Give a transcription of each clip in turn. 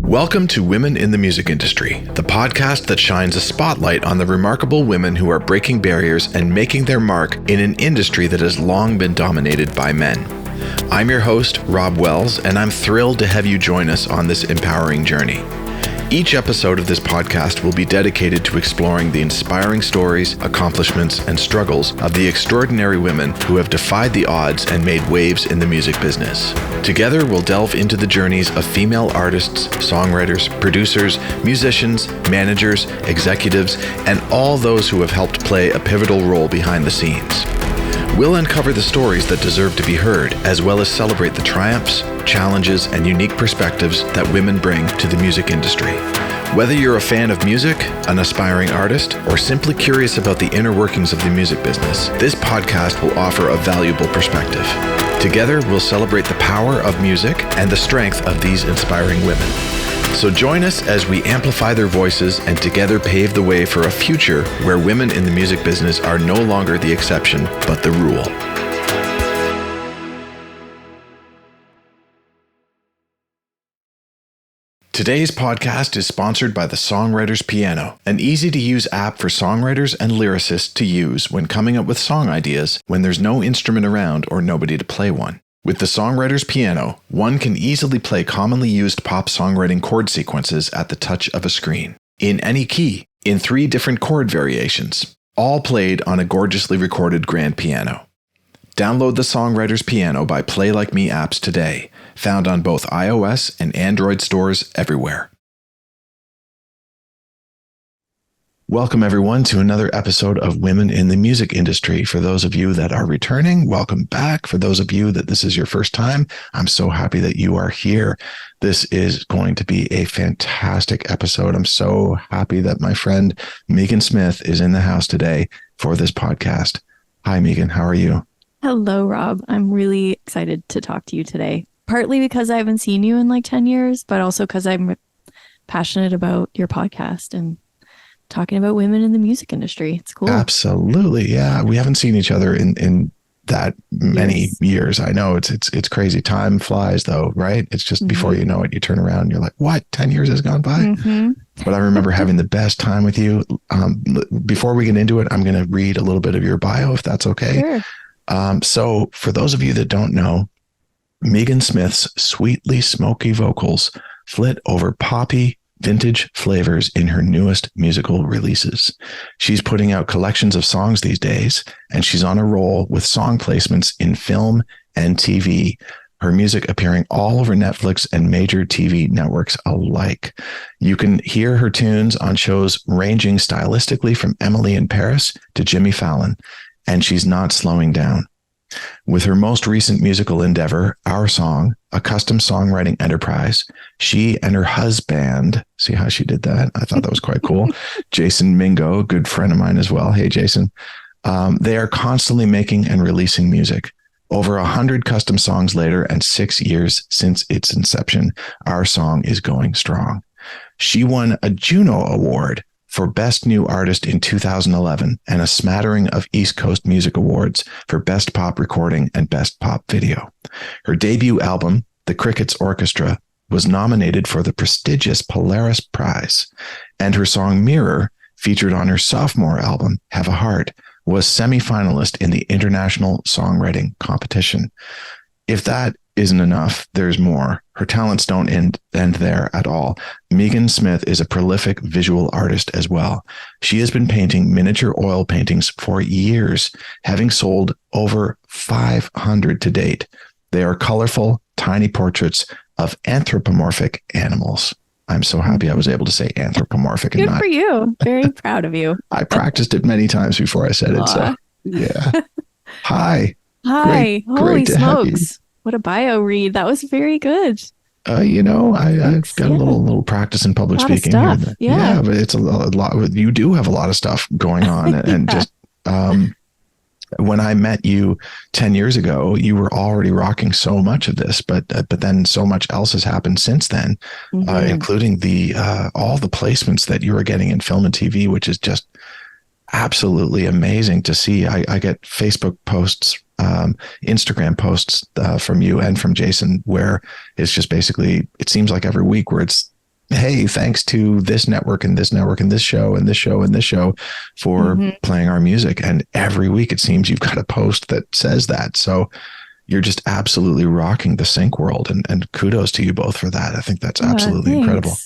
Welcome to Women in the Music Industry, the podcast that shines a spotlight on the remarkable women who are breaking barriers and making their mark in an industry that has long been dominated by men. I'm your host, Rob Wells, and I'm thrilled to have you join us on this empowering journey. Each episode of this podcast will be dedicated to exploring the inspiring stories, accomplishments, and struggles of the extraordinary women who have defied the odds and made waves in the music business. Together, we'll delve into the journeys of female artists, songwriters, producers, musicians, managers, executives, and all those who have helped play a pivotal role behind the scenes. We'll uncover the stories that deserve to be heard, as well as celebrate the triumphs, challenges, and unique perspectives that women bring to the music industry. Whether you're a fan of music, an aspiring artist, or simply curious about the inner workings of the music business, this podcast will offer a valuable perspective. Together, we'll celebrate the power of music and the strength of these inspiring women. So join us as we amplify their voices and together pave the way for a future where women in the music business are no longer the exception, but the rule. Today's podcast is sponsored by the Songwriter's Piano, an easy-to-use app for songwriters and lyricists to use when coming up with song ideas when there's no instrument around or nobody to play one. With the Songwriter's Piano, one can easily play commonly used pop songwriting chord sequences at the touch of a screen, in any key, in 3 different chord variations, all played on a gorgeously recorded grand piano. Download the Songwriter's Piano by Play Like Me apps today, found on both iOS and Android stores everywhere. Welcome, everyone, to another episode of Women in the Music Industry. For those of you that are returning, welcome back. For those of you that this is your first time, I'm so happy that you are here. This is going to be a fantastic episode. I'm so happy that my friend Meaghan Smith is in the house today for this podcast. Hi, Meaghan. How are you? Hello, Rob. I'm really excited to talk to you today. Partly because I haven't seen you in like 10 years, but also because I'm passionate about your podcast and talking about women in the music industry. It's cool. Absolutely. Yeah. We haven't seen each other in that many years. I know it's crazy. Time flies though, right? It's just before you know it, you turn around and you're like, what? 10 years has gone by? But I remember having the best time with you. Before we get into it, I'm going to read a little bit of your bio, if that's okay. Sure. So for those of you that don't know, Meaghan Smith's sweetly smoky vocals flit over poppy, vintage flavors in her newest musical releases. She's putting out collections of songs these days, and she's on a roll with song placements in film and TV, her music appearing all over Netflix and major TV networks alike. You can hear her tunes on shows ranging stylistically from Emily in Paris to Jimmy Fallon, and she's not slowing down. With her most recent musical endeavor, Our Song, a custom songwriting enterprise, she and her husband, see how she did that? I thought that was quite cool. Jason Mingo, a good friend of mine as well. Hey, Jason. They are constantly making and releasing music. Over 100 custom songs later and 6 years since its inception, Our Song is going strong. She won a Juno Award for Best New Artist in 2011 and a smattering of East Coast Music Awards for Best Pop Recording and Best Pop Video. Her debut album, The Crickets Orchestra, was nominated for the prestigious Polaris Prize, and her song Mirror, featured on her sophomore album, Have a Heart, was semi-finalist in the International Songwriting Competition. If that isn't enough, there's more. Her talents don't end there at all. Meaghan Smith is a prolific visual artist as well. She has been painting miniature oil paintings for years, having sold over 500 to date. They are colorful, tiny portraits of anthropomorphic animals. I'm so happy I was able to say anthropomorphic. Good for you. Very proud of you. I practiced it many times before I said it. So yeah. Hi. Hi. Holy great to have you. smokes. What a bio read. That was very good. I've got a little practice in public speaking. Stuff. Here. Yeah, but it's a lot. You do have a lot of stuff going on. And just when I met you 10 years ago, you were already rocking so much of this, but then so much else has happened since then, including all the placements that you are getting in film and TV, which is just absolutely amazing to see. I get Facebook posts, Instagram posts from you and from Jason, where it's just basically, it seems like every week where it's hey, thanks to this network and this network and this show and this show and this show for Hmm. playing our music. And every week it seems you've got a post that says that. So you're just absolutely rocking the sync world, and kudos to you both for that. I think that's absolutely incredible.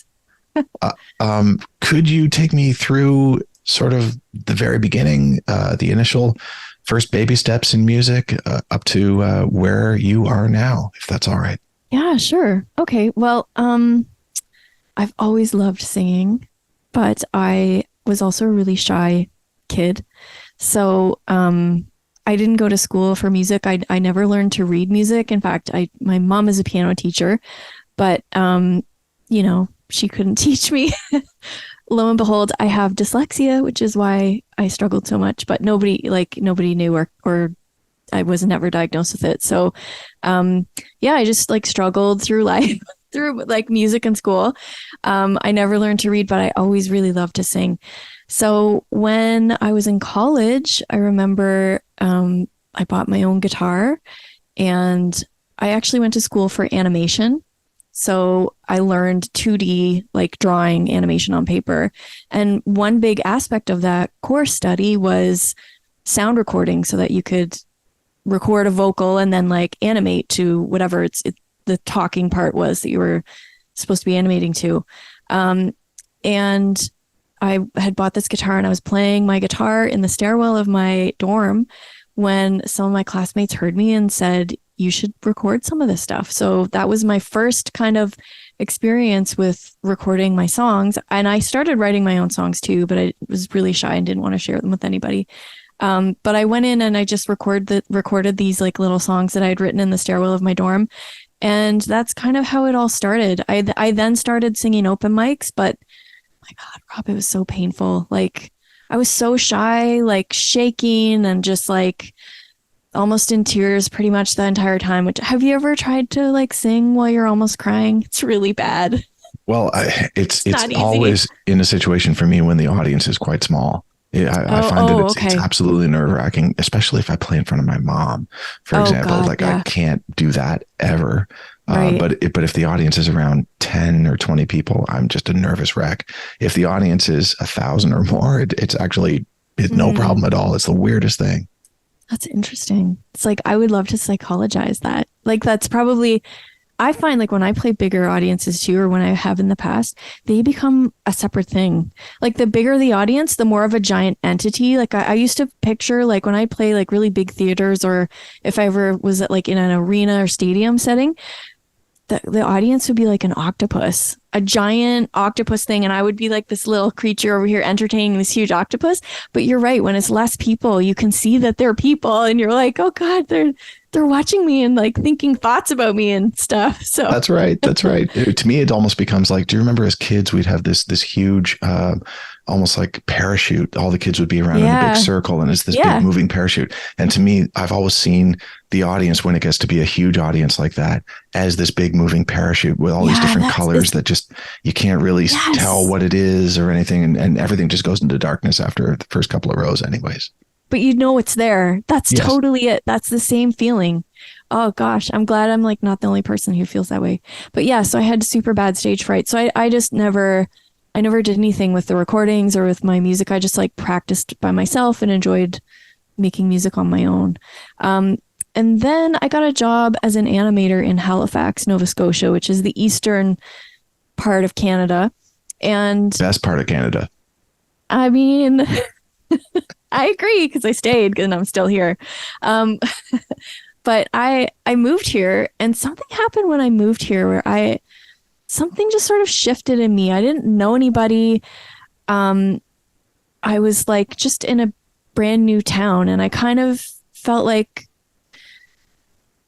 Thanks. Could you take me through sort of the very beginning, the initial first baby steps in music up to where you are now, if that's all right? Yeah, sure. Okay. Well, I've always loved singing, but I was also a really shy kid. So, I didn't go to school for music. I never learned to read music. In fact, my mom is a piano teacher, but she couldn't teach me. Lo and behold, I have dyslexia, which is why I struggled so much. But nobody knew, or I was never diagnosed with it. So, yeah, I just like struggled through life through like music in school. I never learned to read, but I always really loved to sing. So when I was in college, I remember I bought my own guitar, and I actually went to school for animation. So I learned 2D, like drawing animation on paper. And one big aspect of that course study was sound recording, so that you could record a vocal and then like animate to whatever the talking part was that you were supposed to be animating to. And I had bought this guitar, and I was playing my guitar in the stairwell of my dorm when some of my classmates heard me and said, you should record some of this stuff. So that was my first kind of experience with recording my songs. And I started writing my own songs too, but I was really shy and didn't want to share them with anybody. But I went in and I just recorded these like little songs that I had written in the stairwell of my dorm. And that's kind of how it all started. I then started singing open mics, but my God, Rob, it was so painful. Like I was so shy, like shaking and just like almost in tears pretty much the entire time. Which, have you ever tried to like sing while you're almost crying? It's really bad. Well, it's not easy. always in a situation for me when the audience is quite small. I find that it's Okay. absolutely nerve wracking, especially if I play in front of my mom, for example. God, like yeah. I can't do that ever. Right. But if the audience is around 10 or 20 people, I'm just a nervous wreck. If the audience is 1,000 or more, it's no problem at all. It's the weirdest thing. That's interesting. It's like, I would love to psychologize that. Like, that's probably, I find like when I play bigger audiences too, or when I have in the past, they become a separate thing. Like the bigger the audience, the more of a giant entity. Like I used to picture like when I play like really big theaters, or if I ever was at like in an arena or stadium setting, the audience would be like an octopus, a giant octopus thing. And I would be like this little creature over here entertaining this huge octopus. But you're right. When it's less people, you can see that they're people, and you're like, oh God, they're watching me and like thinking thoughts about me and stuff. So That's right. That's right. To me, it almost becomes like, do you remember as kids, we'd have this huge, almost like parachute. All the kids would be around in a big circle, and it's this big moving parachute. And to me, I've always seen the audience, when it gets to be a huge audience like that, as this big moving parachute with all these different colors that just, you can't really tell what it is or anything. And everything just goes into darkness after the first couple of rows anyways. But you know it's there. That's totally it. That's the same feeling. Oh gosh, I'm glad I'm like not the only person who feels that way. But yeah, so I had super bad stage fright. So I just never did anything with the recordings or with my music. I just like practiced by myself and enjoyed making music on my own. And then I got a job as an animator in Halifax, Nova Scotia, which is the eastern part of Canada. And best part of Canada. I mean, I agree, because I stayed and I'm still here. But I moved here, and something happened when I moved here where something just sort of shifted in me. I didn't know anybody. I was like just in a brand new town, and I kind of felt like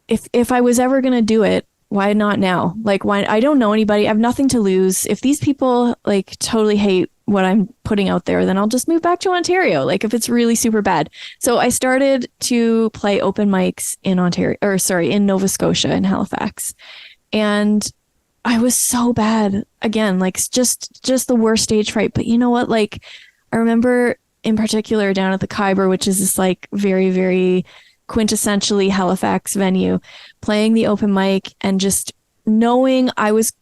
if I was ever going to do it, why not now? Like, why? I don't know anybody. I have nothing to lose. If these people like totally hate what I'm putting out there, then I'll just move back to Ontario. Like if it's really super bad. So I started to play open mics in in Nova Scotia, in Halifax. And I was so bad again, like just the worst stage fright. But you know what? Like I remember in particular down at the Khyber, which is this like very, very quintessentially Halifax venue, playing the open mic and just knowing I was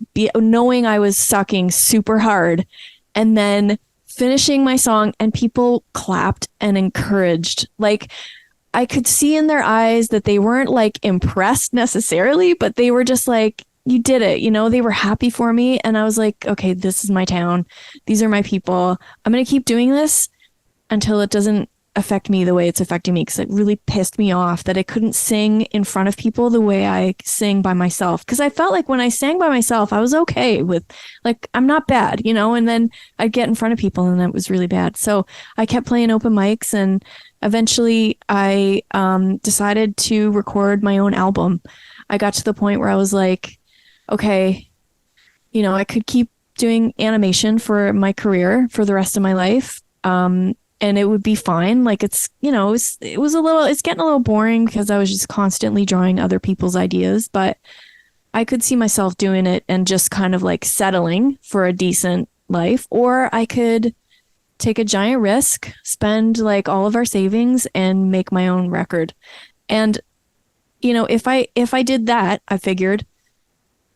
sucking super hard, and then finishing my song and people clapped and encouraged. Like, I could see in their eyes that they weren't like impressed necessarily, but they were just like, you did it. You know, they were happy for me. And I was like, okay, this is my town. These are my people. I'm going to keep doing this until it doesn't affect me the way it's affecting me, because it really pissed me off that I couldn't sing in front of people the way I sing by myself. Because I felt like when I sang by myself, I was okay with, like, I'm not bad, you know, and then I'd get in front of people and that was really bad. So I kept playing open mics, and eventually I decided to record my own album. I got to the point where I was like, okay, you know, I could keep doing animation for my career for the rest of my life. And it would be fine. Like, it's, you know, it's getting a little boring because I was just constantly drawing other people's ideas, but I could see myself doing it and just kind of like settling for a decent life. Or I could take a giant risk, spend like all of our savings and make my own record. And, you know, if I did that, I figured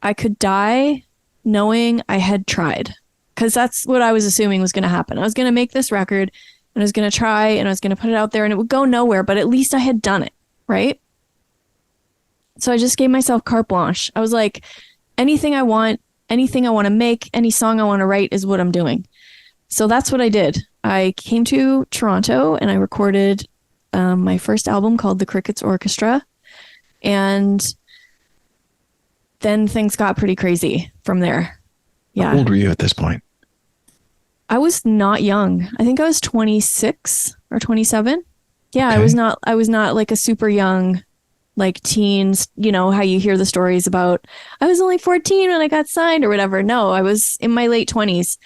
I could die knowing I had tried, because that's what I was assuming was going to happen. I was going to make this record, and I was going to try, and I was going to put it out there, and it would go nowhere, but at least I had done it, right? So I just gave myself carte blanche. I was like, anything I want to make, any song I want to write is what I'm doing. So that's what I did. I came to Toronto and I recorded my first album called The Crickets Orchestra. And then things got pretty crazy from there. Yeah. How old were you at this point? I was not young. I think I was 26 or 27. Yeah, okay. I was not like a super young, like teens, you know, how you hear the stories about I was only 14 when I got signed or whatever. No, I was in my late 20s.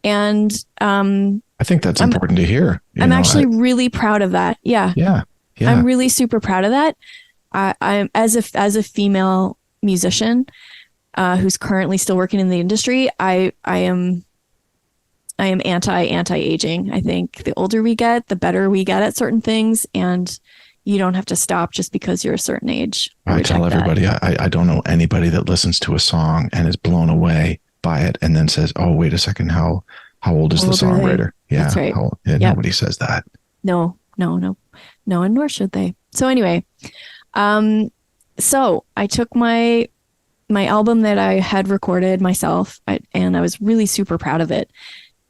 And I think that's important to hear. I'm actually really proud of that. Yeah. Yeah. I'm really super proud of that. I'm as a female musician who's currently still working in the industry, I am anti-aging. I think the older we get, the better we get at certain things, and you don't have to stop just because you're a certain age. I tell everybody, I don't know anybody that listens to a song and is blown away by it and then says, "Oh, wait a second, how old is the songwriter?" Yeah, that's right. Nobody says that. No, and nor should they. So anyway, so I took my album that I had recorded myself, and I was really super proud of it.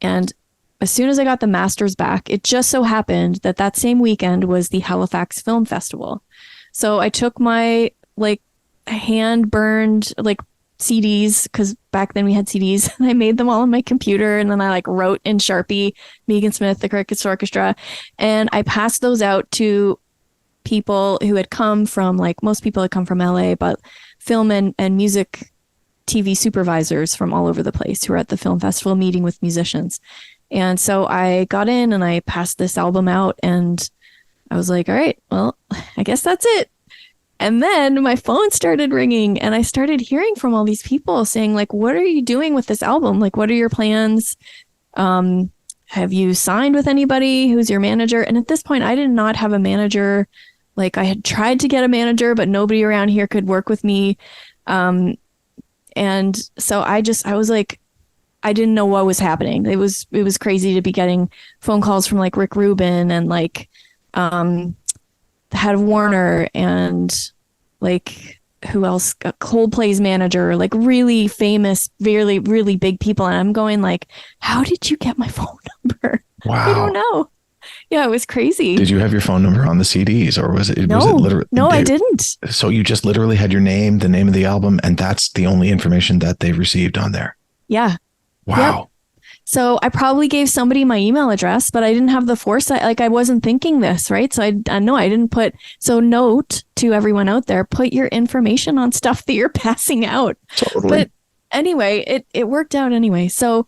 And as soon as I got the masters back, it just so happened that same weekend was the Halifax Film Festival. So I took my like hand burned like CDs, because back then we had CDs, and I made them all on my computer, and then I like wrote in Sharpie Meaghan Smith, The Crickets Orchestra, and I passed those out to people who had come from, like, most people had come from LA, but film and music TV supervisors from all over the place who were at the film festival meeting with musicians. And so I got in and I passed this album out, and I was like, all right, well, I guess that's it. And then my phone started ringing, and I started hearing from all these people saying, like, what are you doing with this album? Like, what are your plans? Have you signed with anybody? Who's your manager? And at this point, I did not have a manager. Like, I had tried to get a manager, but nobody around here could work with me. And so I was like, I didn't know what was happening. It was crazy to be getting phone calls from like Rick Rubin and like the head of Warner and like who else? Coldplay's manager, like really famous, really, really big people. And I'm going like, how did you get my phone number? Wow. I don't know. Yeah, it was crazy. Did you have your phone number on the CDs, or was it literally? No, I didn't. So you just literally had your name, the name of the album, and that's the only information that they received on there. Yeah. Wow. Yep. So I probably gave somebody my email address, but I didn't have the foresight. Like, I wasn't thinking this, right? So I know I didn't put. So note to everyone out there: put your information on stuff that you're passing out. Totally. But anyway, it worked out anyway. So.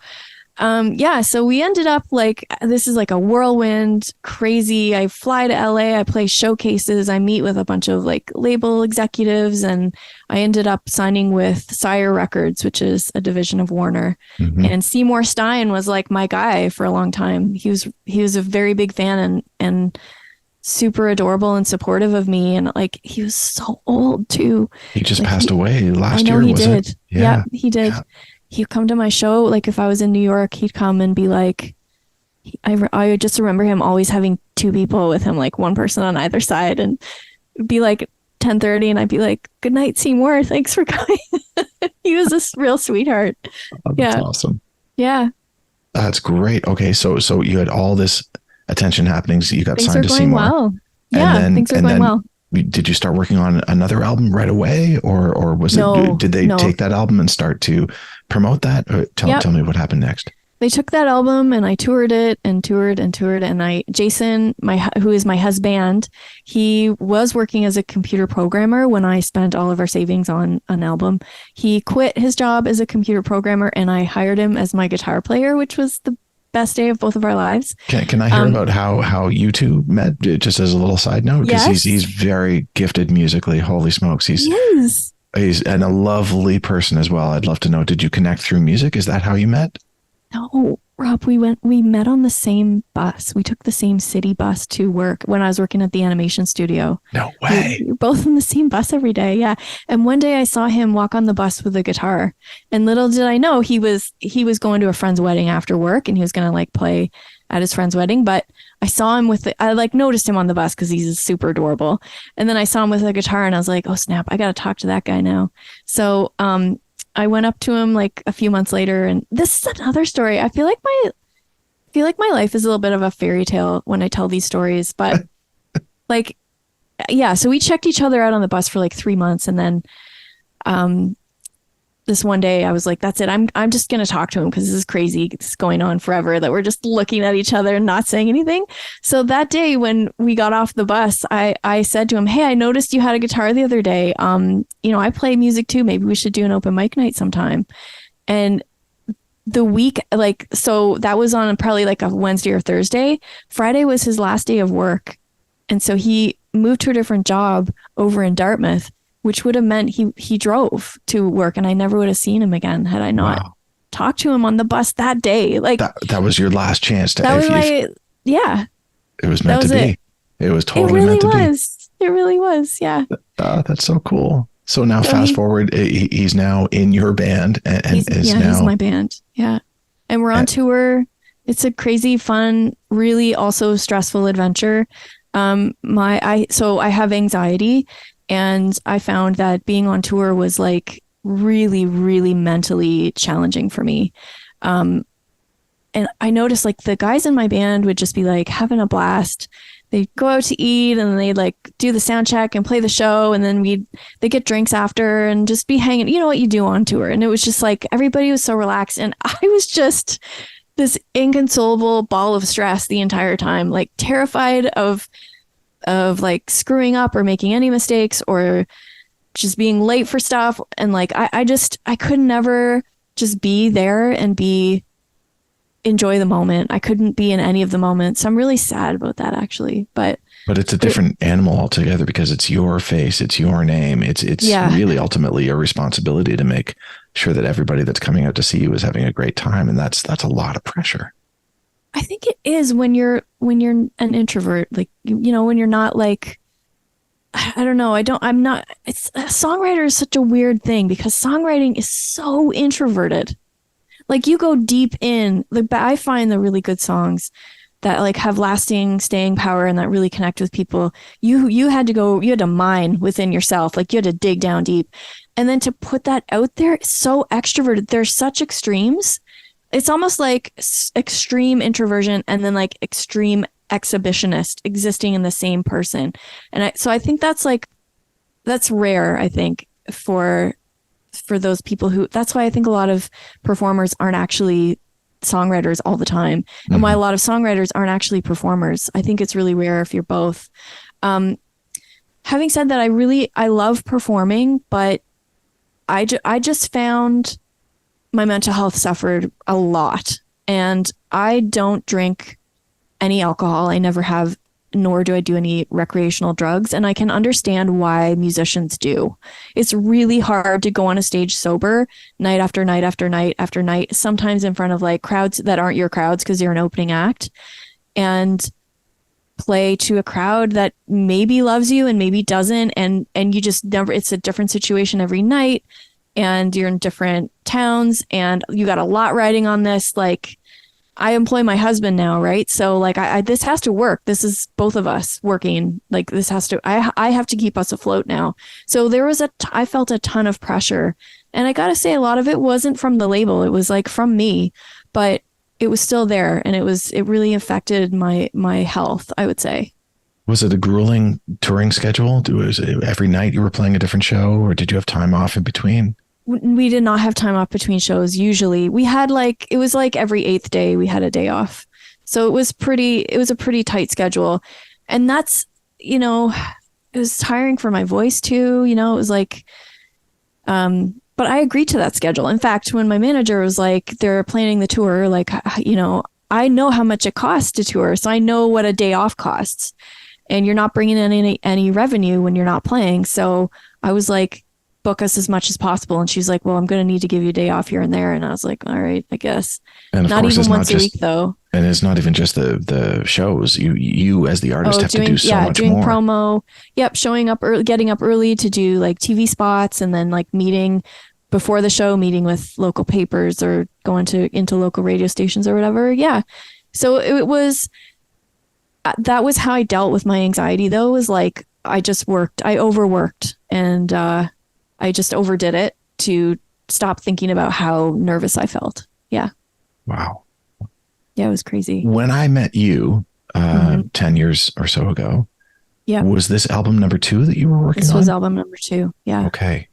So we ended up like, this is like a whirlwind, crazy. I fly to LA, I play showcases, I meet with a bunch of like label executives, and I ended up signing with Sire Records, which is a division of Warner. Mm-hmm. And Seymour Stein was like my guy for a long time. He was a very big fan, and super adorable and supportive of me. And like, he was so old too. He just Like passed away I last know year, he was it? did. Yeah, Yeah. he did. Yeah. He'd come to my show. Like if I was in New York, he'd come and be like, I just remember him always having two people with him, like one person on either side, and it'd be like 10:30, and I'd be like, "Good night, Seymour. Thanks for coming." He was a real sweetheart. Oh, that's Yeah, awesome. yeah. That's great. Okay, so you had all this attention happening. So you got Things are signed to going Seymour, well. and Yeah, things are and going then well. did you start working on another album right away, or was it? No, Did they no. take that album and start to promote that? Or Yep. tell me what happened next. They took that album and I toured it and toured and toured. And Jason, who is my husband, he was working as a computer programmer when I spent all of our savings on an album. He quit his job as a computer programmer and I hired him as my guitar player, which was the best day of both of our lives. Can I hear about how you two met? Just as a little side note, because Yes. he's very gifted musically. Holy smokes, Yes. he's and a lovely person as well. I'd love to know. Did you connect through music? Is that how you met? No, Rob, we met on the same bus. We took the same city bus to work when I was working at the animation studio. No way. We were both in the same bus every day. Yeah. And one day I saw him walk on the bus with a guitar. And little did I know he was going to a friend's wedding after work and he was going to like play at his friend's wedding. But I saw him I like noticed him on the bus because he's super adorable. And then I saw him with a guitar and I was like, oh snap, I got to talk to that guy now. So, I went up to him like a few months later, and this is another story. I feel like my life is a little bit of a fairy tale when I tell these stories, but like, yeah. So we checked each other out on the bus for like 3 months, and then this one day I was like, that's it. I'm just gonna talk to him because this is crazy. It's going on forever that we're just looking at each other and not saying anything. So that day when we got off the bus, I said to him, hey, I noticed you had a guitar the other day. I play music too. Maybe we should do an open mic night sometime. And the week, like, so that was on probably like a Wednesday or Thursday. Friday was his last day of work. And so he moved to a different job over in Dartmouth, which would have meant he drove to work and I never would have seen him again had I not talked to him on the bus that day. Like that was your last chance to. That was yeah. It was meant to be. It was totally meant to be. It really was. Yeah. That's so cool. So now fast forward, he's now in your band and he's my band. Yeah. And we're on tour. It's a crazy, fun, really also stressful adventure. I have anxiety. And I found that being on tour was like really, really mentally challenging for me. And I noticed like the guys in my band would just be like having a blast. They'd go out to eat and they'd like do the sound check and play the show. And then they get drinks after and just be hanging, you know what you do on tour. And it was just like, everybody was so relaxed. And I was just this inconsolable ball of stress the entire time, like terrified of like screwing up or making any mistakes or just being late for stuff. And like, I could never just be there and enjoy the moment. I couldn't be in any of the moments. So I'm really sad about that actually. But it's a different animal altogether because it's your face, it's your name. It's really ultimately your responsibility to make sure that everybody that's coming out to see you is having a great time. And that's a lot of pressure. I think it is when you're an introvert, like, when you're not like, I don't know. It's a songwriter is such a weird thing because songwriting is so introverted. Like you go deep in, like, I find the really good songs that like have lasting staying power and that really connect with people. You had to mine within yourself. Like you had to dig down deep. And then to put that out there, it's so extroverted. There's such extremes. It's almost like extreme introversion and then like extreme exhibitionist existing in the same person. And I think that's rare, I think, for those people that's why I think a lot of performers aren't actually songwriters all the time. Mm-hmm. And why a lot of songwriters aren't actually performers. I think it's really rare if you're both. Having said that, I love performing, but I just found my mental health suffered a lot, and I don't drink any alcohol. I never have, nor do I do any recreational drugs. And I can understand why musicians do. It's really hard to go on a stage sober night after night after night after night, sometimes in front of like crowds that aren't your crowds because you're an opening act, and play to a crowd that maybe loves you and maybe doesn't, and you just never, it's a different situation every night, and you're in different towns, and you got a lot riding on this. Like, I employ my husband now, right? So like I this has to work. This is both of us working. Like, this has to, I have to keep us afloat now. So there was I felt a ton of pressure, and I got to say a lot of it wasn't from the label. It was like from me, but it was still there, and it really affected my health, I would say. Was it a grueling touring schedule? Was it every night you were playing a different show, or did you have time off in between? We did not have time off between shows. Usually we had it was like every 8th day we had a day off. So it was a pretty tight schedule. And that's, it was tiring for my voice too. It was like, but I agreed to that schedule. In fact, when my manager was like, they're planning the tour, like, I know how much it costs to tour. So I know what a day off costs, and you're not bringing in any revenue when you're not playing. So I was like, book us as much as possible. And she's like, well, I'm going to need to give you a day off here and there. And I was like, all right, I guess. And of not course, even it's once not a just, week though. And it's not even just the shows. You as the artist have to do so much doing more. Promo. Yep. Showing up early, getting up early to do like TV spots, and then like meeting before the show, meeting with local papers or going into local radio stations or whatever. Yeah. So it was, that was how I dealt with my anxiety though, was like, I overworked, and, I just overdid it to stop thinking about how nervous I felt. Yeah. Wow. Yeah, it was crazy. When I met you 10 years or so ago, was this album number 2 that you were working on? This was album number 2. Yeah. Okay.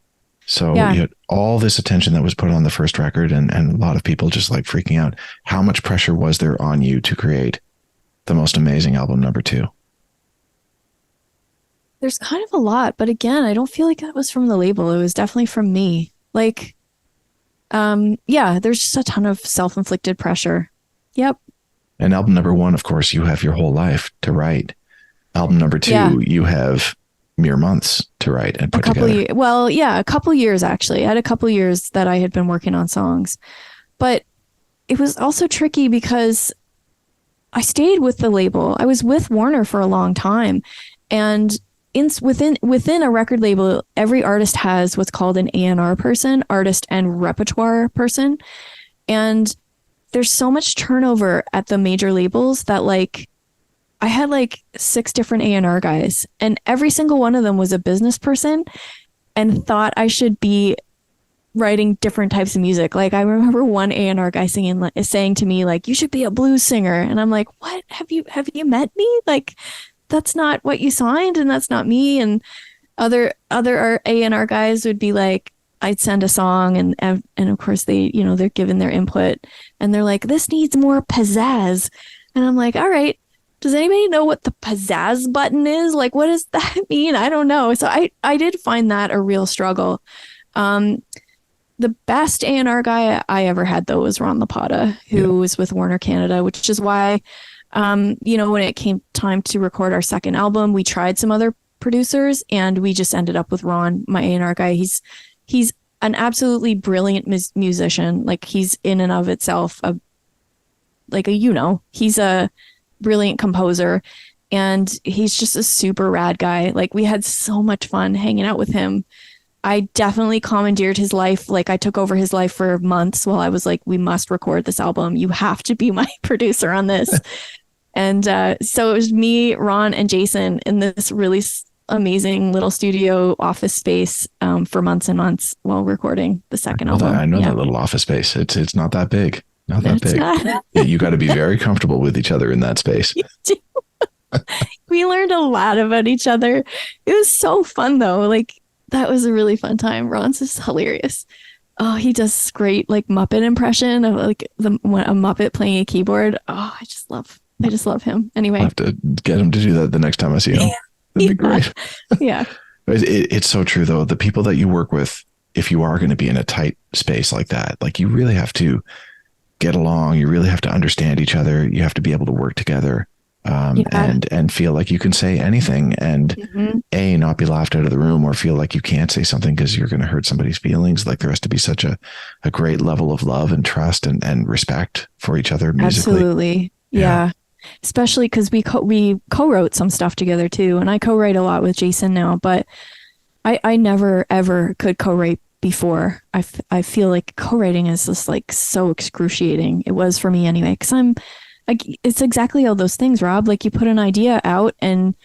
So you had all this attention that was put on the first record, and a lot of people just like freaking out. How much pressure was there on you to create the most amazing album number 2? There's kind of a lot, but again, I don't feel like that was from the label. It was definitely from me. Like, there's just a ton of self-inflicted pressure. Yep. And album number 1, of course, you have your whole life to write. Album number 2, you have mere months to write and put together. A couple years actually. I had a couple years that I had been working on songs, but it was also tricky because I stayed with the label. I was with Warner for a long time, and within a record label, every artist has what's called an A&R person, artist and repertoire person. And there's so much turnover at the major labels that like I had like 6 different A&R guys, and every single one of them was a business person and thought I should be writing different types of music. Like I remember one A&R guy saying to me like, you should be a blues singer. And I'm like, what? Have you met me? Like, that's not what you signed, and that's not me. And other A&R guys would be like, I'd send a song, and of course they, they're giving their input, and they're like, this needs more pizzazz. And I'm like, all right, does anybody know what the pizzazz button is? Like, what does that mean? I don't know. So I did find that a real struggle. The best A&R guy I ever had though was Ron LaPata, who was with Warner Canada, which is why when it came time to record our second album, we tried some other producers, and we just ended up with Ron, my A&R guy. He's an absolutely brilliant musician. Like, he's in and of itself he's a brilliant composer, and he's just a super rad guy. Like, we had so much fun hanging out with him. I definitely commandeered his life. Like, I took over his life for months while I was like, we must record this album. You have to be my producer on this. And so it was me, Ron, and Jason in this really amazing little studio office space for months and months while recording the second album. I know that little office space. It's not that big. Not that big. Not. Yeah, you got to be very comfortable with each other in that space. You do. We learned a lot about each other. It was so fun though. Like, that was a really fun time. Ron's just hilarious. Oh, he does this great like Muppet impression of like a Muppet playing a keyboard. Oh, I just love him. Anyway, I'll have to get him to do that the next time I see him. That'd be great. Yeah. It's so true though. The people that you work with, if you are going to be in a tight space like that, like you really have to get along. You really have to understand each other. You have to be able to work together. And feel like you can say anything and not be laughed out of the room, or feel like you can't say something because you're going to hurt somebody's feelings. Like, there has to be such a great level of love and trust and respect for each other musically. Absolutely. Yeah. especially because we co-wrote some stuff together too, and I co-write a lot with Jason now, but I never ever could co-write before. I feel like co-writing is just like so excruciating. It was for me anyway, because I'm like, it's exactly all those things, Rob. Like, you put an idea out, and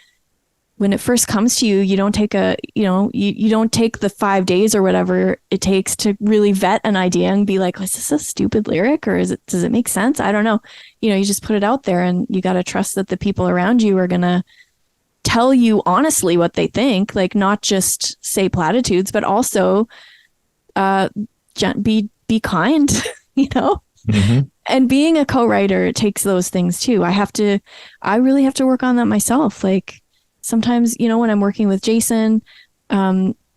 when it first comes to you, you don't take you don't take the 5 days or whatever it takes to really vet an idea and be like, is this a stupid lyric, or does it make sense? I don't know. You just put it out there, and you got to trust that the people around you are going to tell you honestly what they think, like not just say platitudes, but also be kind, Mm-hmm. And being a co-writer takes those things too. I really have to work on that myself. Like, sometimes, when I'm working with Jason,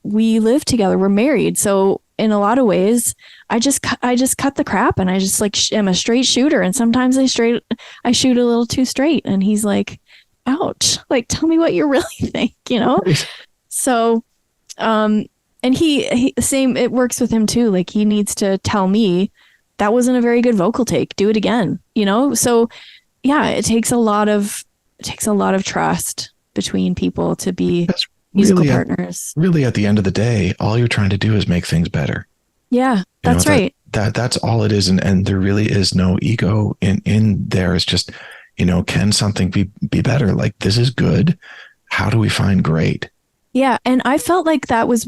we live together, we're married. So in a lot of ways, I just cut the crap, and I just like am a straight shooter. And sometimes I shoot a little too straight, and he's like, ouch, like, tell me what you really think, Right. So, and he same, it works with him too. Like, he needs to tell me that wasn't a very good vocal take, do it again, So yeah, it takes a lot of trust between people to be musical partners. Really, at the end of the day, all you're trying to do is make things better. Yeah, that's right. That's all it is. And there really is no ego in there. It's just, can something be better? Like, this is good. How do we find great? Yeah. And I felt like that was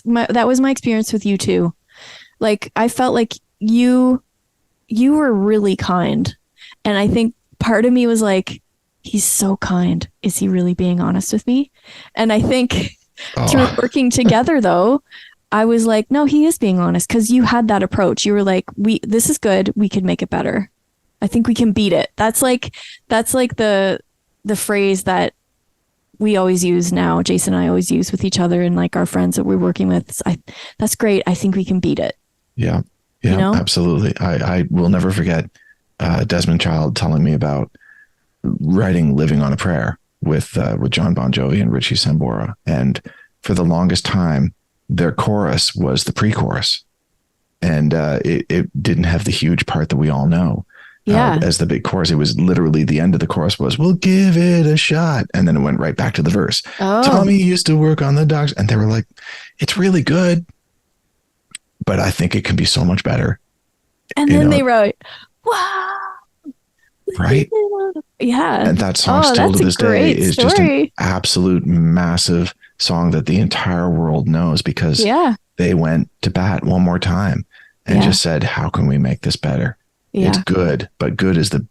my experience with you too. Like, I felt like you were really kind. And I think part of me was like, he's so kind. Is he really being honest with me? And I think through working together though, I was like, no, he is being honest, because you had that approach. You were like, this is good. We could make it better. I think we can beat it. That's like the phrase that we always use now. Jason and I always use with each other and like our friends that we're working with. That's great. I think we can beat it. Yeah. Yeah, absolutely. I will never forget Desmond Child telling me about writing "Living on a Prayer" with John Bon Jovi and Richie Sambora, and for the longest time, their chorus was the pre-chorus, and it didn't have the huge part that we all know. Yeah. As the big chorus, it was literally the end of the chorus was, "We'll give it a shot," and then it went right back to the verse. Oh. Tommy used to work on the docks, and they were like, "It's really good, but I think it can be so much better." And then they wrote, "Wow." Right. Yeah. And that song still to this day is story. just an absolute massive song that the entire world knows, because they went to bat one more time and just said, how can we make this better? Yeah. It's good, but good is the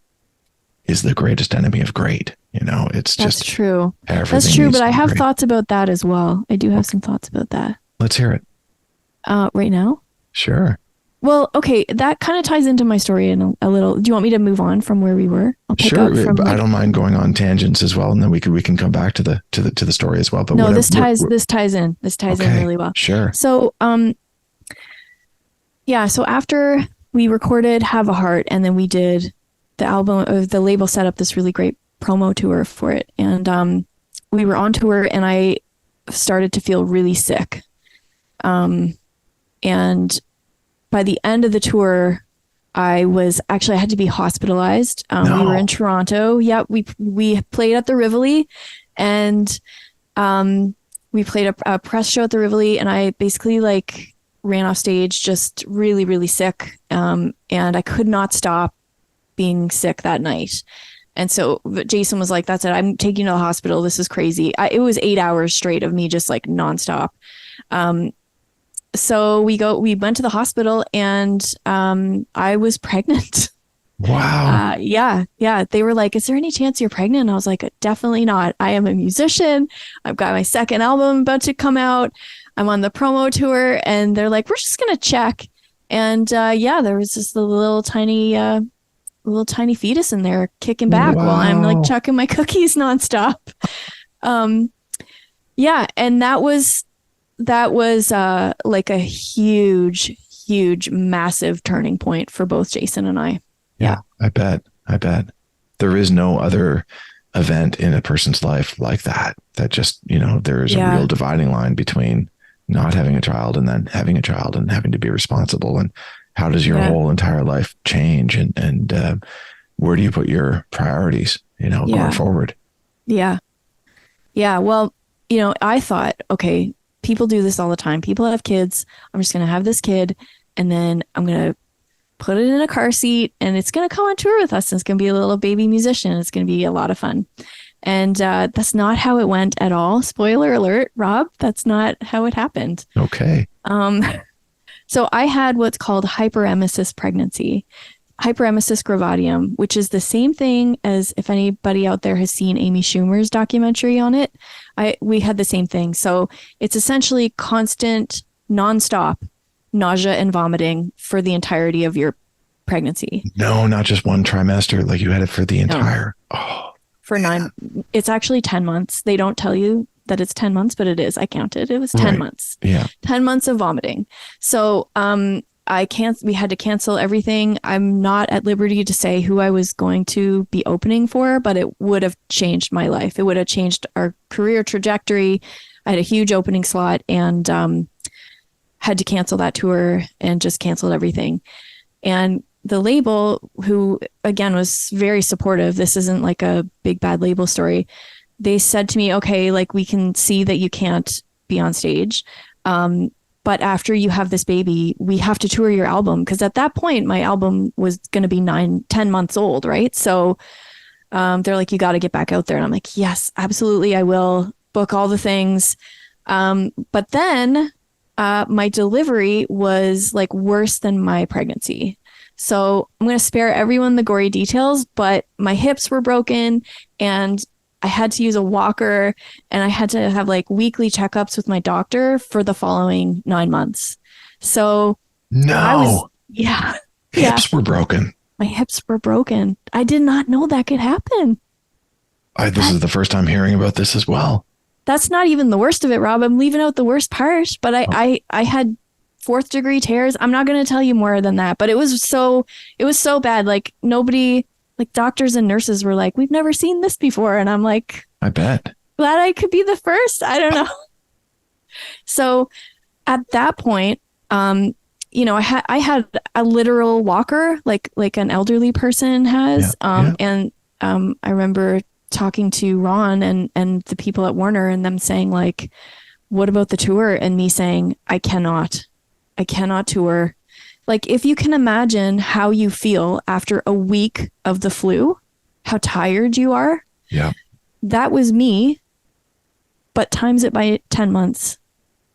greatest enemy of great. It's just true. That's true. But I have thoughts about that as well. I do have some thoughts about that. Let's hear it. Right now? Sure. Well, okay, that kind of ties into my story in a little. Do you want me to move on from where we were? I'll pick up from, I don't mind going on tangents as well, and then we can come back to the story as well. But no, this ties in. This ties in really well. Sure. So, so after we recorded "Have a Heart," and then we did the album, the label set up this really great promo tour for it, and we were on tour, and I started to feel really sick, and by the end of the tour, I had to be hospitalized. We were in Toronto. Yeah, we played at the Rivoli, and we played a press show at the Rivoli, and I basically like ran off stage just really, really sick. And I could not stop being sick that night. And so Jason was like, that's it. I'm taking you to the hospital. This is crazy. It was 8 hours straight of me just like nonstop. So we went to the hospital, and I was pregnant. Wow. Yeah. They were like, is there any chance you're pregnant? And I was like, definitely not. I am a musician. I've got my second album about to come out. I'm on the promo tour. And they're like, we're just going to check. And there was just a little tiny fetus in there kicking back while I'm like chucking my cookies nonstop. And that was like a huge, massive turning point for both Jason and I. Yeah, I bet. There is no other event in a person's life like that just, there is a real dividing line between not having a child and then having a child and having to be responsible. And how does your whole entire life change? And where do you put your priorities, going forward? Yeah. Yeah. Well, I thought, okay, people do this all the time. People have kids. I'm just going to have this kid and then I'm going to put it in a car seat and it's going to come on tour with us. And it's going to be a little baby musician. It's going to be a lot of fun. And that's not how it went at all. Spoiler alert, Rob, that's not how it happened. Okay. So I had what's called hyperemesis pregnancy, hyperemesis gravidium, which is the same thing as, if anybody out there has seen Amy Schumer's documentary on it, we had the same thing. So it's essentially constant, nonstop nausea and vomiting for the entirety of your pregnancy. No, not just one trimester. Like you had it for the entire. No. Oh, for 9. It's actually 10 months. They don't tell you that it's 10 months, but it is. I counted. It was 10 months. Yeah. 10 months of vomiting. So we had to cancel everything. I'm not at liberty to say who I was going to be opening for, but it would have changed my life. It would have changed our career trajectory. I had a huge opening slot and had to cancel that tour and just canceled everything. And the label, who again was very supportive, this isn't like a big bad label story. They said to me, okay, like we can see that you can't be on stage. But after you have this baby, we have to tour your album. Because at that point, my album was going to be 10 months old, right? So they're like, you got to get back out there. And I'm like, yes, absolutely, I will. Book all the things. But then my delivery was like worse than my pregnancy. So I'm going to spare everyone the gory details, but my hips were broken and I had to use a walker and I had to have like weekly checkups with my doctor for the following 9 months. So hips were broken. My hips were broken. I did not know that could happen. This is the first time hearing about this as well. That's not even the worst of it, Rob. I'm leaving out the worst part, but I had 4th degree tears. I'm not going to tell you more than that, but it was so bad. Like nobody, like doctors and nurses were like, we've never seen this before. And I'm like, I bet. Glad I could be the first. I don't know. So at that point, I had a literal walker, like an elderly person has. And I remember talking to Ron and the people at Warner and them saying like, what about the tour? And me saying, I cannot tour. Like if you can imagine how you feel after a week of the flu, how tired you are. Yeah. That was me, but times it by 10 months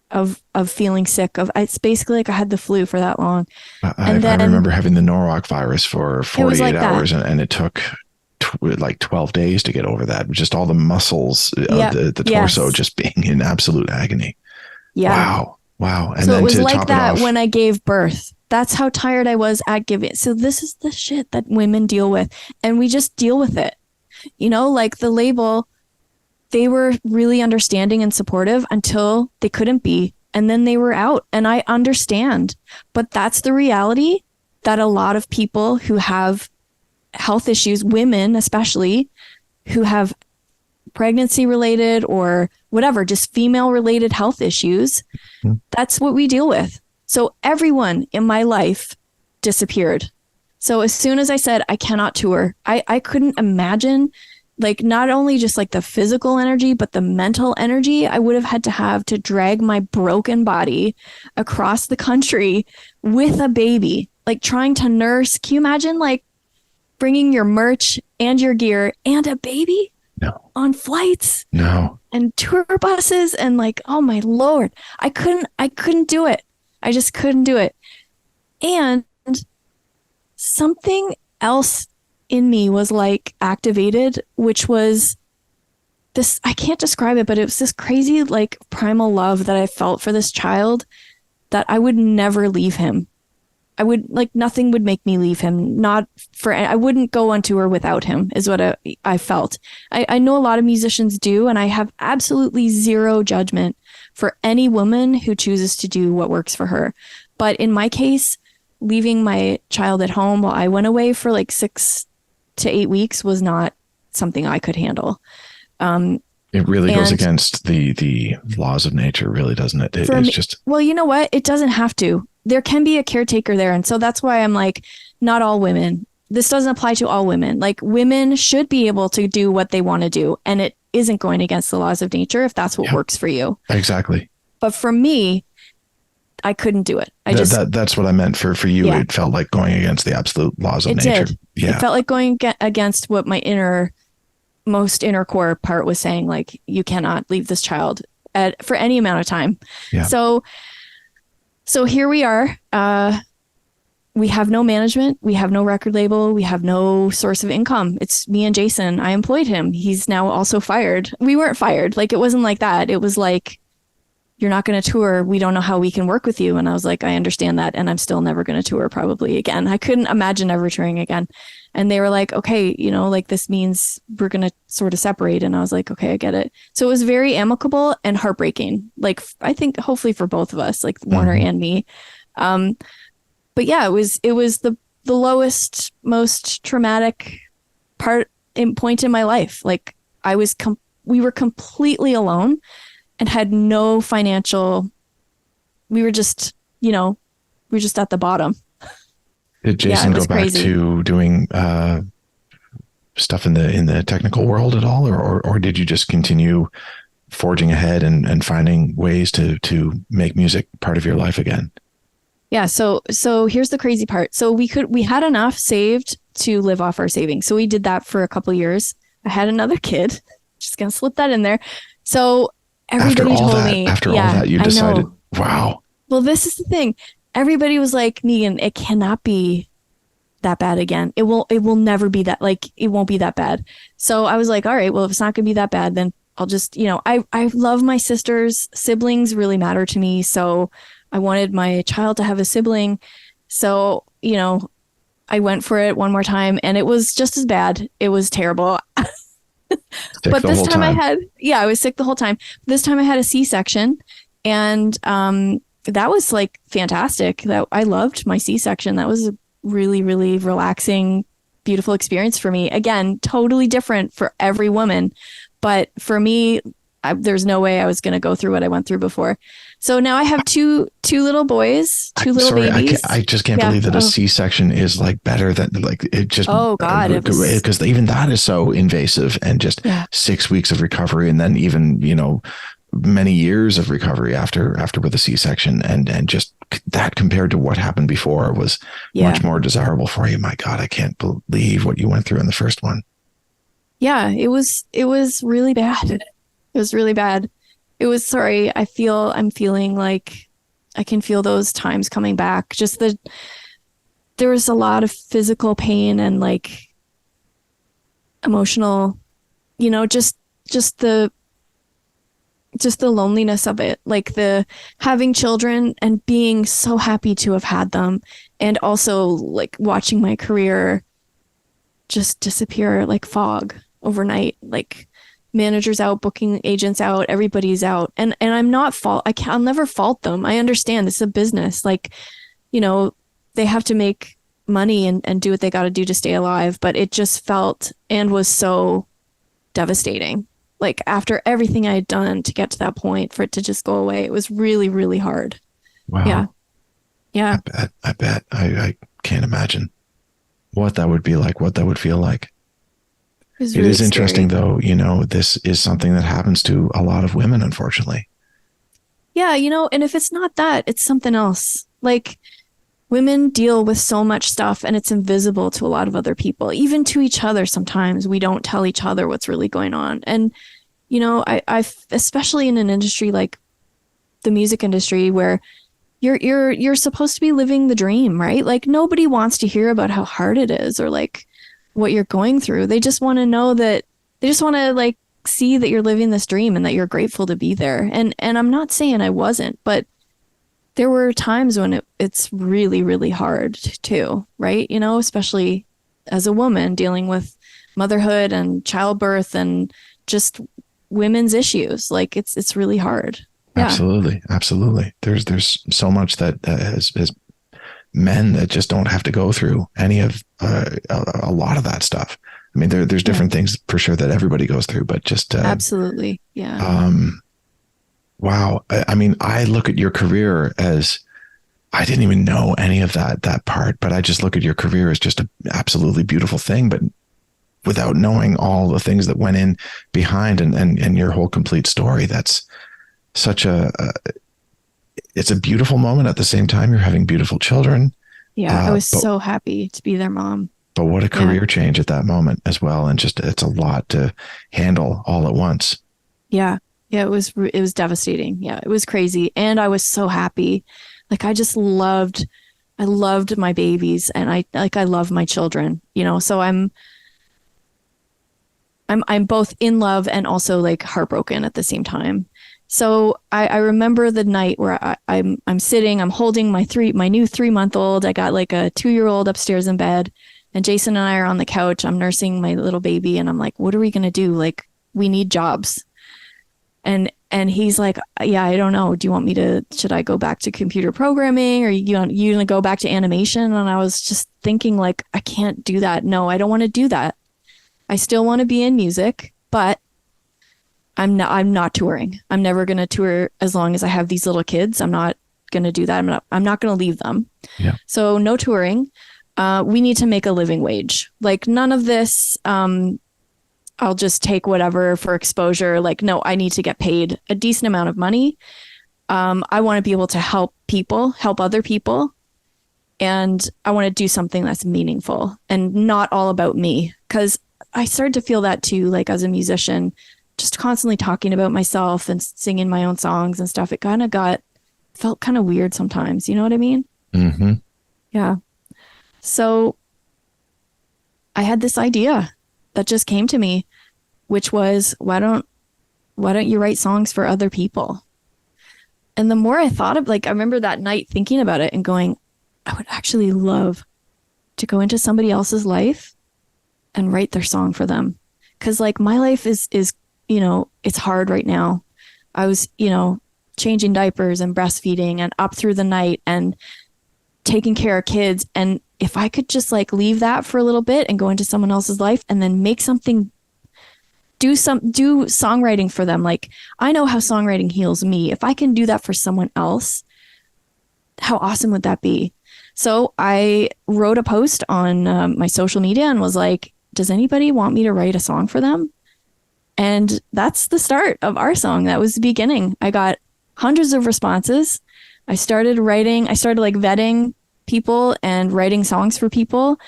of feeling sick. It's basically like I had the flu for that long. I remember having the norovirus for 48 hours and it took like 12 days to get over that. Just all the muscles of the torso just being in absolute agony. Yeah. Wow. And so then it was to like top that it off, when I gave birth. That's how tired I was at giving. So this is the shit that women deal with. And we just deal with it. Like the label, they were really understanding and supportive until they couldn't be. And then they were out. And I understand. But that's the reality that a lot of people who have health issues, women especially, who have pregnancy related or whatever, just female related health issues, that's what we deal with. So everyone in my life disappeared. So as soon as I said, I cannot tour, I couldn't imagine like not only just like the physical energy, but the mental energy I would have had to drag my broken body across the country with a baby, like trying to nurse. Can you imagine like bringing your merch and your gear and a baby on flights? No. And tour buses and like, oh my Lord, I couldn't do it. I just couldn't do it. And something else in me was like activated, which was this, I can't describe it, but it was this crazy like primal love that I felt for this child that I would never leave him. I would like, nothing would make me leave him. I wouldn't go on tour without him is what I felt. I know a lot of musicians do, and I have absolutely zero judgment for any woman who chooses to do what works for her. But in my case, leaving my child at home while I went away for like 6 to 8 weeks was not something I could handle. It really goes against the laws of nature, really, doesn't it? Well, you know what? It doesn't have to. There can be a caretaker there. And so that's why I'm like, not all women. this doesn't apply to all women. Like women should be able to do what they want to do. And it isn't going against the laws of nature if that's what works for you. Exactly. But for me, I couldn't do it. That's what I meant for you. Yeah. It felt like going against the absolute laws of nature. Did. Yeah. It felt like going against what my most inner core part was saying, like, you cannot leave this child for any amount of time. Yeah. So here we are. We have no management. We have no record label. We have no source of income. It's me and Jason. I employed him. He's now also fired. We weren't fired. Like, it wasn't like that. It was like, you're not going to tour. We don't know how we can work with you. And I was like, I understand that. And I'm still never going to tour probably again. I couldn't imagine ever touring again. And they were like, okay, like this means we're going to sort of separate. And I was like, okay, I get it. So it was very amicable and heartbreaking. Like, I think hopefully for both of us, like Warner and me. But yeah, it was the lowest, most traumatic point in my life. Like we were completely alone and had no financial, we were just at the bottom. Did Jason go back to doing stuff in the technical world at all? Or did you just continue forging ahead and finding ways to make music part of your life again? Yeah. So here's the crazy part. So we had enough saved to live off our savings. So we did that for a couple of years. I had another kid, just going to slip that in there. So everybody told me after all that, you decided, wow. Well, this is the thing. Everybody was like, Meaghan, it cannot be that bad again. It will never be that, like, it won't be that bad. So I was like, all right, well, if it's not going to be that bad, then I'll just, I love my sisters. Siblings really matter to me. So I wanted my child to have a sibling. So, I went for it one more time and it was just as bad. It was terrible. But this time I was sick the whole time. This time I had a C-section and that was like fantastic. That I loved my C-section. That was a really, really relaxing, beautiful experience for me. Again, totally different for every woman. But for me, there's no way I was going to go through what I went through before. So now I have two little boys, little babies. I just can't believe that a C-section is like better than like it just. Oh God. Because even that is so invasive and just 6 weeks of recovery. And then even, many years of recovery after with a C-section and just that compared to what happened before was much more desirable for you. My God, I can't believe what you went through in the first one. Yeah, it was really bad. It was really bad. It was, sorry, I'm feeling like I can feel those times coming back. Just there was a lot of physical pain and like emotional, just the loneliness of it, like the having children and being so happy to have had them. And also like watching my career just disappear like fog overnight, like managers out, booking agents out, everybody's out. And I'm not I'll never fault them. I understand this is a business. Like, they have to make money and do what they got to do to stay alive. But it just felt and was so devastating. Like after everything I had done to get to that point, for it to just go away, it was really, really hard. Wow. Yeah. I bet. I can't imagine what that would be like, what that would feel like. It really is interesting though, this is something that happens to a lot of women, unfortunately. Yeah. And if it's not that, it's something else. Like women deal with so much stuff and it's invisible to a lot of other people, even to each other. Sometimes we don't tell each other what's really going on. And, I've especially in an industry like the music industry where you're supposed to be living the dream, right? Like nobody wants to hear about how hard it is or like what you're going through. They just want to know that they just want to like see that you're living this dream and that you're grateful to be there. And I'm not saying I wasn't, but there were times when it's really, really hard too, right? Especially as a woman dealing with motherhood and childbirth and just women's issues. Like it's really hard. Yeah. Absolutely. There's so much that as men that just don't have to go through any of a lot of that stuff. I mean, there's different things for sure that everybody goes through, but just absolutely. Yeah. Wow. I mean, I look at your career as I didn't even know any of that part, but I just look at your career as just an absolutely beautiful thing, but without knowing all the things that went in behind and your whole complete story. That's such it's a beautiful moment. At the same time, you're having beautiful children. Yeah, I was so happy to be their mom. But what a career change at that moment as well. And just, it's a lot to handle all at once. Yeah. Yeah. It was devastating. Yeah. It was crazy. And I was so happy. Like, I loved my babies, and I love my children, so I'm both in love and also like heartbroken at the same time. So I remember the night where I'm sitting, I'm holding my new 3-month-old. I got like a 2-year-old upstairs in bed, and Jason and I are on the couch. I'm nursing my little baby, and I'm like, what are we going to do? Like, we need jobs. And he's like, yeah, I don't know. Should I go back to computer programming, or you going to go back to animation? And I was just thinking, like, I can't do that. No, I don't want to do that. I still want to be in music, but I'm not touring. I'm never going to tour as long as I have these little kids. I'm not going to do that. I'm not going to leave them. Yeah. So no touring. We need to make a living wage. Like, none of this, I'll just take whatever for exposure. Like, no, I need to get paid a decent amount of money. I want to be able to help other people. And I want to do something that's meaningful and not all about me. Because I started to feel that too, like, as a musician, just constantly talking about myself and singing my own songs and stuff. It felt kind of weird sometimes. You know what I mean? Mm-hmm. Yeah. So I had this idea that just came to me, which was, why don't you write songs for other people? And the more I thought of, like, I remember that night thinking about it and going, I would actually love to go into somebody else's life and write their song for them. Cause like, my life is, it's hard right now. I was, changing diapers and breastfeeding and up through the night and taking care of kids. And if I could just like leave that for a little bit and go into someone else's life and then make something, do songwriting for them. Like, I know how songwriting heals me. If I can do that for someone else, how awesome would that be? So I wrote a post on my social media and was like, does anybody want me to write a song for them? And that's the start of our song. That was the beginning. I got hundreds of responses. I started like vetting people and writing songs for people.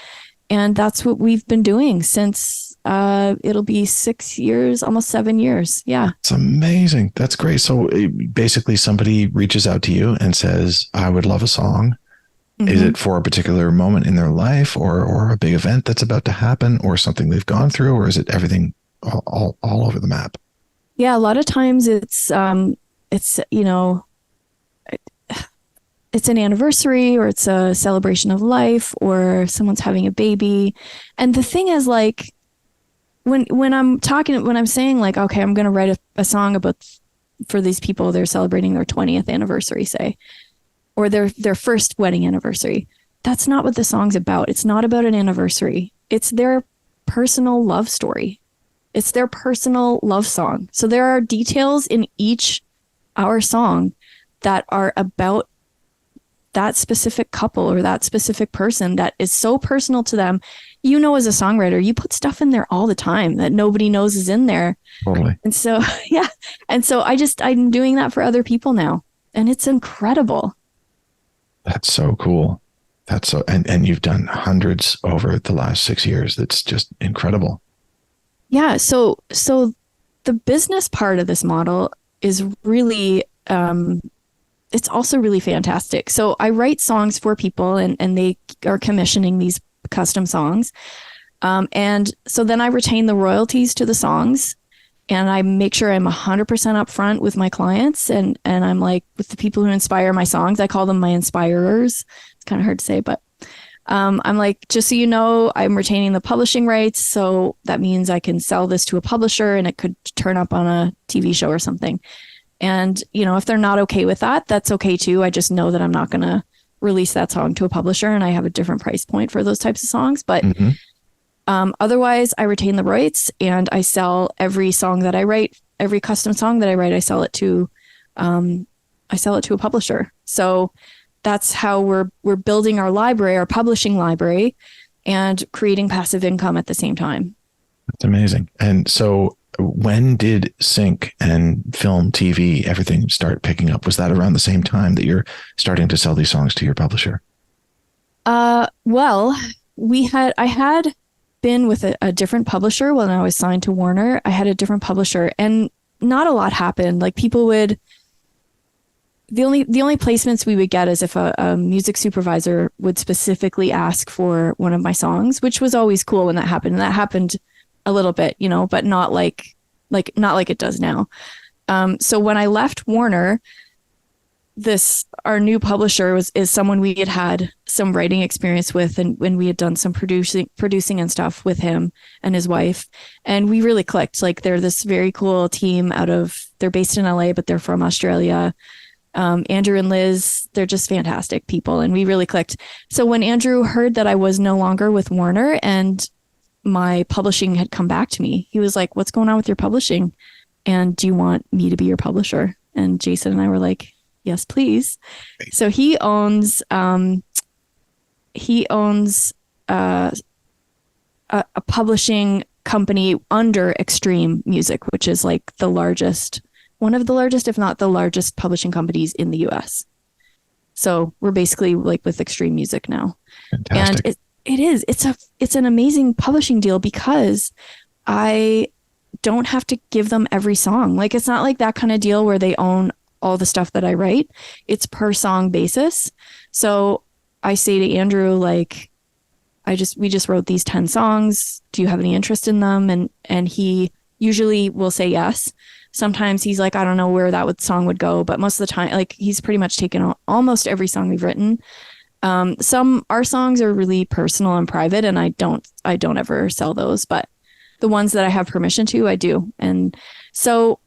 And that's what we've been doing since it'll be 6 years, almost 7 years. Yeah. It's amazing. That's great. So basically somebody reaches out to you and says, I would love a song. Mm-hmm. Is it for a particular moment in their life or a big event that's about to happen or something they've gone through, or is it everything all over the map? Yeah. A lot of times it's an anniversary, or it's a celebration of life, or someone's having a baby. And the thing is, like, when I'm saying like, okay, I'm going to write a song for these people, they're celebrating their 20th anniversary, say, or their first wedding anniversary. That's not what the song's about. It's not about an anniversary. It's their personal love story. It's their personal love song. So there are details in our song that are about that specific couple or that specific person that is so personal to them. As a songwriter, you put stuff in there all the time that nobody knows is in there. Totally. And so, yeah. And so I'm doing that for other people now. And it's incredible. That's so cool. And you've done hundreds over the last 6 years. That's just incredible. Yeah. So the business part of this model is really, it's also really fantastic. So I write songs for people and they are commissioning these custom songs. And so then I retain the royalties to the songs, and I make sure I'm 100% upfront with my clients. And I'm like, with the people who inspire my songs, I call them my inspirers. It's kind of hard to say, but I'm like, just so you know, I'm retaining the publishing rights. So that means I can sell this to a publisher and it could turn up on a TV show or something. And, if they're not okay with that, that's okay too. I just know that I'm not going to release that song to a publisher, and I have a different price point for those types of songs. But otherwise, I retain the rights, and I sell every song that I write, every custom song that I write. I sell it to a publisher. So that's how we're building our library, our publishing library, and creating passive income at the same time. That's amazing. And so when did sync and film, TV, everything start picking up? Was that around the same time that you're starting to sell these songs to your publisher? Well, I had been with a different publisher when I was signed to Warner. I had a different publisher, and not a lot happened. Like people would, the only placements we would get is if a music supervisor would specifically ask for one of my songs, which was always cool when that happened. And that happened a little bit, but not like it does now. So when I left Warner, our new publisher is someone we had some writing experience with, and when we had done some producing and stuff with him and his wife, and we really clicked. Like they're this very cool team they're based in LA, but they're from Australia. Andrew and Liz, they're just fantastic people, and we really clicked. So when Andrew heard that I was no longer with Warner and my publishing had come back to me, he was like, "What's going on with your publishing? And do you want me to be your publisher?" And Jason and I were like, "Yes, please." So he owns a publishing company under Extreme Music, which is like one of the largest, if not the largest publishing companies in the US. So we're basically like with Extreme Music now. Fantastic. And it's an amazing publishing deal because I don't have to give them every song. Like it's not like that kind of deal where they own all the stuff that I write. It's per song basis. So I say to Andrew, like, we just wrote these 10 songs. Do you have any interest in them? And he usually will say yes. Sometimes he's like, I don't know where that song would go, but most of the time, like he's pretty much taken almost every song we've written. Our songs are really personal and private, and I don't ever sell those, but the ones that I have permission to, I do. And so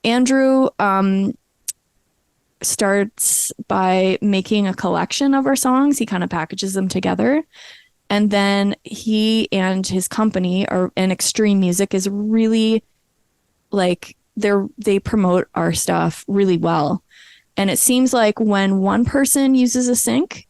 Andrew, starts by making a collection of our songs. He kind of packages them together. And then he and his company and Extreme Music is really like they promote our stuff really well. And it seems like when one person uses a sync,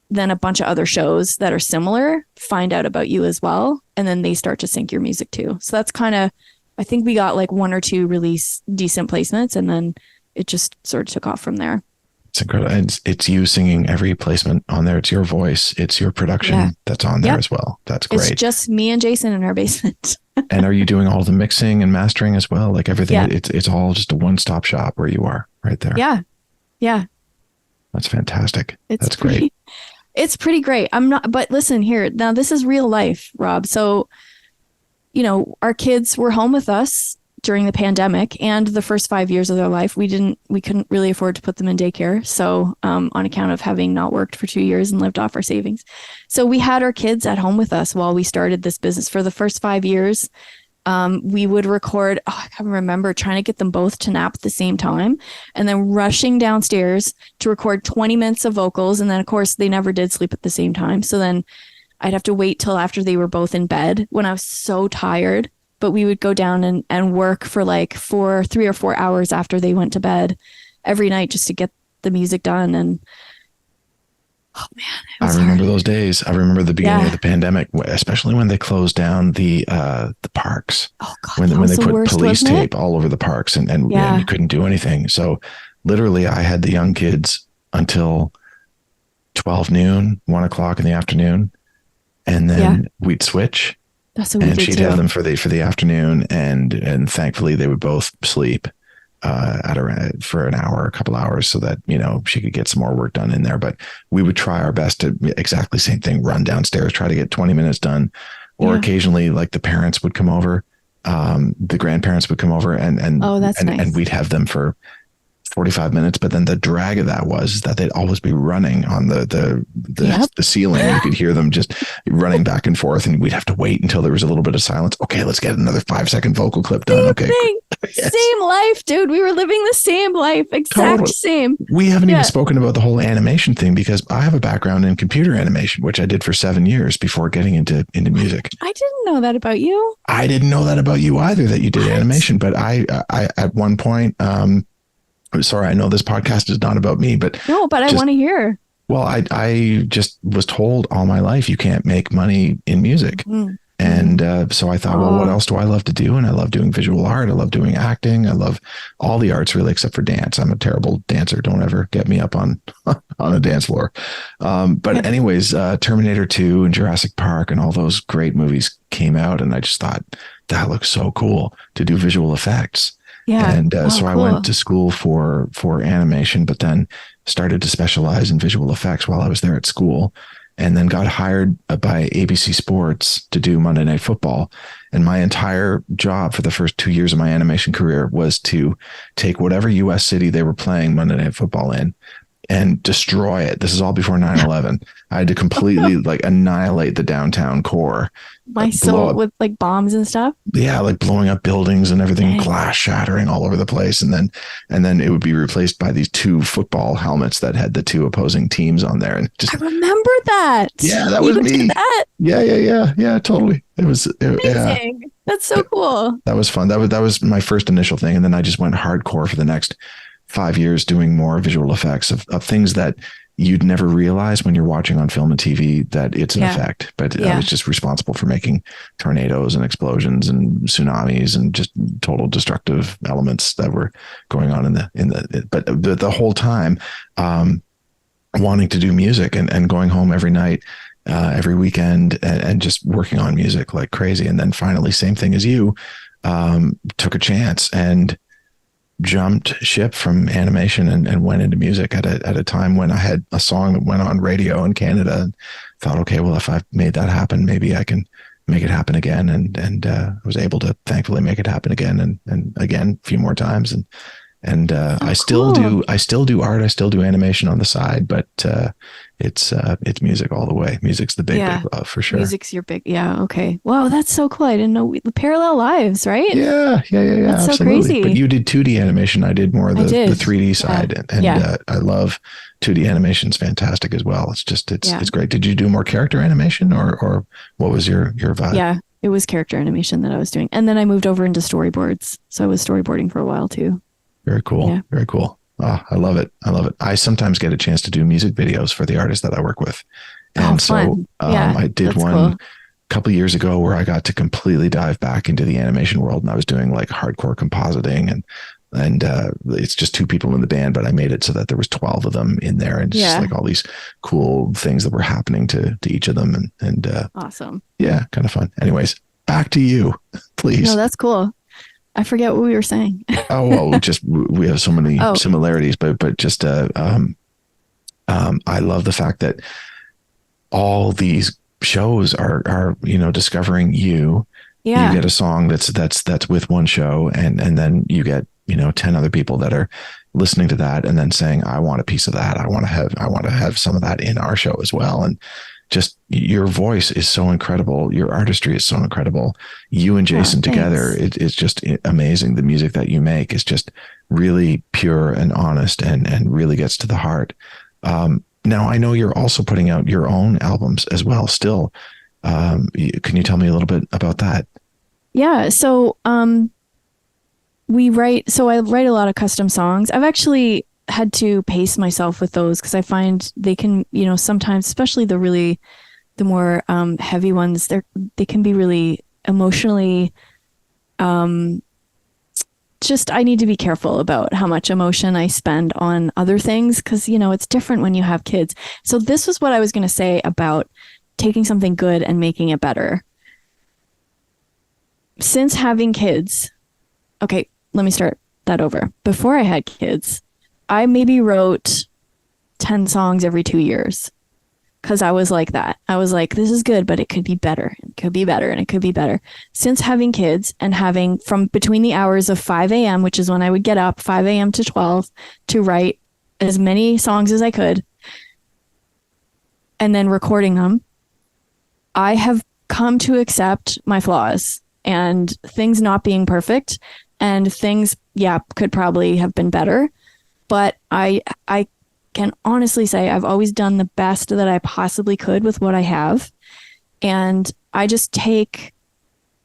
then a bunch of other shows that are similar find out about you as well. And then they start to sync your music too. So that's kind of, I think we got like one or two really decent placements, and then it just sort of took off from there. It's incredible. It's you singing every placement on there. It's your voice. It's your production that's on there as well. That's great. It's just me and Jason in our basement. And are you doing all the mixing and mastering as well? Like everything, it's all just a one-stop shop where you are right there. Yeah. Yeah. That's fantastic. That's great. It's pretty great. But listen here, now this is real life, Rob. So, our kids were home with us during the pandemic, and the first 5 years of their life, we couldn't really afford to put them in daycare. So, on account of having not worked for 2 years and lived off our savings. So we had our kids at home with us while we started this business for the first 5 years. We would record, I can remember trying to get them both to nap at the same time and then rushing downstairs to record 20 minutes of vocals. And then of course they never did sleep at the same time. So then I'd have to wait till after they were both in bed when I was so tired, but we would go down and work for like 3 or 4 hours after they went to bed every night just to get the music done. And oh man, I remember those days. I remember the beginning of the pandemic, especially when they closed down the parks. Oh God, when they put police tape all over the parks and you couldn't do anything. So literally I had the young kids until 12 noon, 1 o'clock in the afternoon. And then we'd switch. That's what we did she'd too. have them for the afternoon, and thankfully they would both sleep for an hour, a couple hours, so that she could get some more work done in there. But we would try our best to exactly same thing: run downstairs, try to get 20 minutes done, or occasionally like the parents would come over, the grandparents would come over, and that's nice. And we'd have them for 45 minutes, but then the drag of that was that they'd always be running on the ceiling. You could hear them just running back and forth, and we'd have to wait until there was a little bit of silence. Okay, let's get another 5-second vocal clip done. Okay. Yes. Same life, dude. We were living the same life. Same. We haven't even spoken about the whole animation thing, because I have a background in computer animation, which I did for 7 years before getting into music. I didn't know that about you. I didn't know that about you either, that you did animation. But I at one point, sorry, I know this podcast is not about me, but No, but I want to hear. well, I just was told all my life you can't make money in music. Mm-hmm. And so I thought, well, what else do I love to do? And I love doing visual art. I love doing acting. I love all the arts really, except for dance. I'm a terrible dancer. Don't ever get me up on a dance floor. But anyways, Terminator 2 and Jurassic Park and all those great movies came out. And I just thought that looks so cool to do visual effects. Yeah. And so I went to school for animation, but then started to specialize in visual effects while I was there at school. And then got hired by ABC Sports to do Monday Night Football. And my entire job for the first 2 years of my animation career was to take whatever US city they were playing Monday Night Football in and destroy it. This is all before 9/11. I had to completely like annihilate the downtown core. My soul with like bombs and stuff. Yeah, like blowing up buildings and everything, glass shattering all over the place, and then it would be replaced by these 2 football helmets that had the 2 opposing teams on there. And just I remember that. Yeah, that was me. Yeah, totally. It was amazing. Yeah. That's so cool. That was fun. That was my first initial thing, and then I just went hardcore for the next 5 years doing more visual effects of things that you'd never realize when you're watching on film and TV that it's an effect. But I was just responsible for making tornadoes and explosions and tsunamis and just total destructive elements that were going on but the whole time wanting to do music and going home every night, every weekend and just working on music like crazy. And then finally, same thing as you, took a chance and jumped ship from animation and went into music at a time when I had a song that went on radio in Canada, and thought, okay, well, if I've made that happen, maybe I can make it happen again. And I was able to thankfully make it happen again and again a few more times. And I still do art. I still do animation on the side, but it's music all the way. Music's the big love for sure. Music's your big, okay. Wow, that's so cool. I didn't know parallel lives, right? Yeah. That's absolutely. So crazy. But you did 2D animation. I did more of the 3D side, and I love 2D animation. It's fantastic as well. It's great. Did you do more character animation, or what was your vibe? Yeah, it was character animation that I was doing, and then I moved over into storyboards. So I was storyboarding for a while too. Very cool. Yeah. Very cool. Oh, I love it. I sometimes get a chance to do music videos for the artists that I work with. And so I did one a couple of years ago where I got to completely dive back into the animation world, and I was doing like hardcore compositing and it's just 2 people in the band, but I made it so that there was 12 of them in there, and just like all these cool things that were happening to each of them. And awesome. Yeah. Kind of fun. Anyways, back to you, please. No, that's cool. I forget what we were saying. Oh, well, just we have so many similarities, but just I love the fact that all these shows are discovering you. Yeah. You get a song that's with one show, and then you get 10 other people that are listening to that and then saying, I want a piece of that. I want to have some of that in our show as well. And just your voice is so incredible. Your artistry is so incredible. You and Jason together, it's just amazing. The music that you make is just really pure and honest and really gets to the heart. Now I know you're also putting out your own albums as well still. Can you tell me a little bit about that? Yeah. So, I write a lot of custom songs. I've actually had to pace myself with those because I find they can, sometimes, especially the more heavy ones, they can be really emotionally, just, I need to be careful about how much emotion I spend on other things because, it's different when you have kids. So this was what I was going to say about taking something good and making it better. Since having kids, okay, let me start that over. Before I had kids, I maybe wrote 10 songs every 2 years because I was like that. I was like, this is good, but it could be better. It could be better, and it could be better. Since having kids and having from between the hours of 5 a.m., which is when I would get up, 5 a.m. to 12, to write as many songs as I could, and then recording them, I have come to accept my flaws and things not being perfect, and things, could probably have been better. But I can honestly say I've always done the best that I possibly could with what I have. And I just take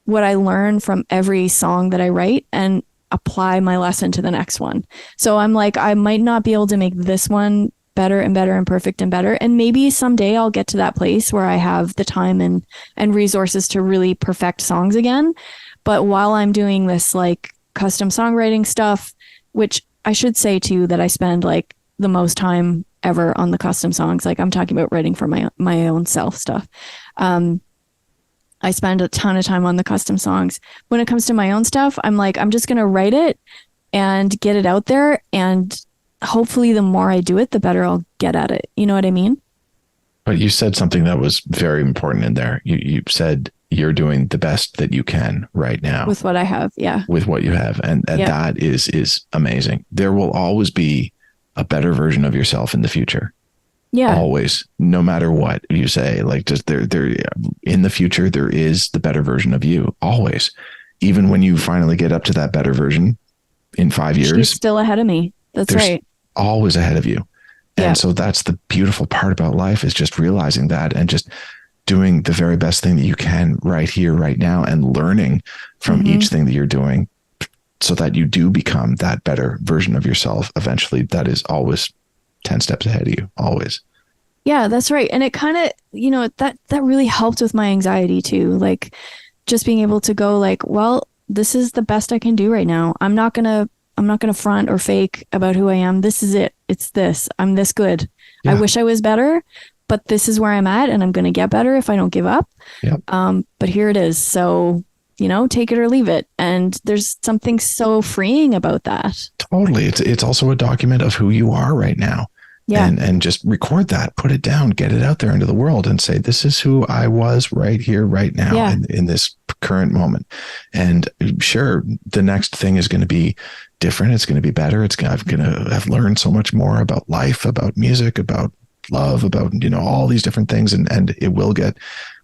what I learn from every song that I write and apply my lesson to the next one. So I'm like, I might not be able to make this one better and better and perfect and better. And maybe someday I'll get to that place where I have the time and resources to really perfect songs again. But while I'm doing this like custom songwriting stuff, which I should say too, that I spend like the most time ever on the custom songs. Like I'm talking about writing for my own self stuff. I spend a ton of time on the custom songs. When it comes to my own stuff, I'm like, I'm just going to write it and get it out there. And hopefully the more I do it, the better I'll get at it. You know what I mean? But you said something that was very important in there. You said you're doing the best that you can right now. With what I have. Yeah. With what you have. And yep. That is amazing. There will always be a better version of yourself in the future. Yeah. Always, no matter what you say, like just there in the future, there is the better version of you always. Even when you finally get up to that better version in 5 years, she's still ahead of me. That's right. Always ahead of you. And so that's the beautiful part about life, is just realizing that and just doing the very best thing that you can right here, right now, and learning from each thing that you're doing so that you do become that better version of yourself eventually. That is always 10 steps ahead of you, always. Yeah, that's right. And it kind of, that really helped with my anxiety too. Like just being able to go like, well, this is the best I can do right now. I'm not going to front or fake about who I am. This is it. It's this. I'm this good. Yeah. I wish I was better, but this is where I'm at, and I'm going to get better if I don't give up. Yep. But here it is. So, take it or leave it. And there's something so freeing about that. Totally. It's also a document of who you are right now. Yeah. And just record that, put it down, get it out there into the world and say, this is who I was right here, right now in this current moment. And sure, the next thing is going to be different. It's going to be better. I'm going to have learned so much more about life, about music, about love, about, all these different things. And it will get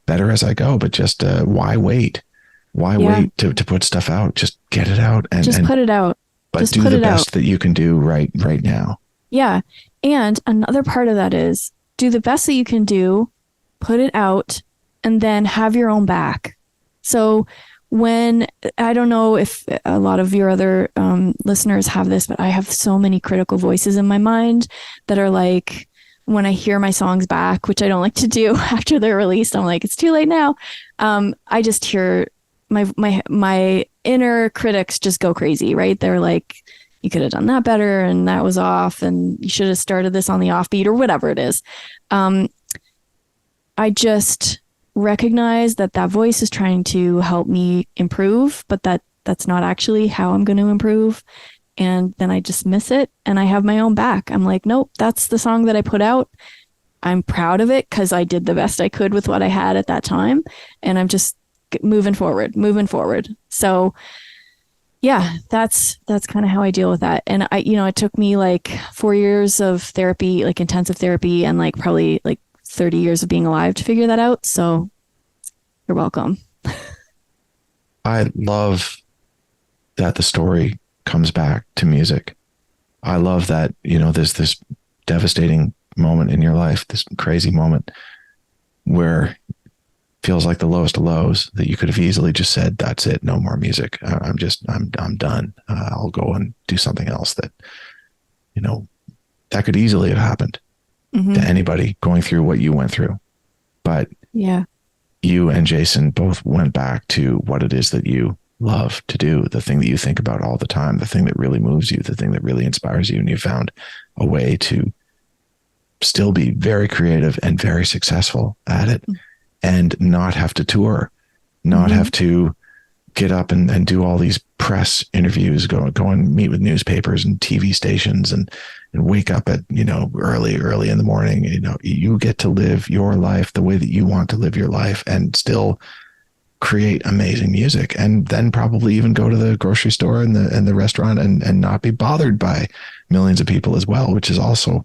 better as I go, but just why wait? Why wait to put stuff out? Just get it out and put it out. But just do the best that you can do right now. Yeah. And another part of that is do the best that you can do, put it out, and then have your own back. So I don't know if a lot of your other listeners have this, but I have so many critical voices in my mind that are like, when I hear my songs back, which I don't like to do after they're released, I'm like, it's too late now. I just hear my inner critics just go crazy, right? They're like, you could have done that better, and that was off, and you should have started this on the offbeat or whatever it is. I just recognize that voice is trying to help me improve, but that's not actually how I'm going to improve. And then I dismiss it, and I have my own back. I'm like, nope, that's the song that I put out. I'm proud of it because I did the best I could with what I had at that time. And I'm just moving forward. So yeah, that's kind of how I deal with that. And it took me like 4 years of therapy, like intensive therapy, and like probably like 30 years of being alive to figure that out. So you're welcome. I love that the story comes back to music. I love that, there's this devastating moment in your life, this crazy moment where feels like the lowest of lows, that you could have easily just said, that's it, no more music. I'm done. I'll go and do something else that could easily have happened to anybody going through what you went through. But you and Jason both went back to what it is that you love to do, the thing that you think about all the time, the thing that really moves you, the thing that really inspires you. And you found a way to still be very creative and very successful at it. And not have to tour, not have to get up and do all these press interviews, go and meet with newspapers and TV stations and wake up at, early in the morning. You get to live your life the way that you want to live your life and still create amazing music, and then probably even go to the grocery store and the restaurant and not be bothered by millions of people as well, which is also,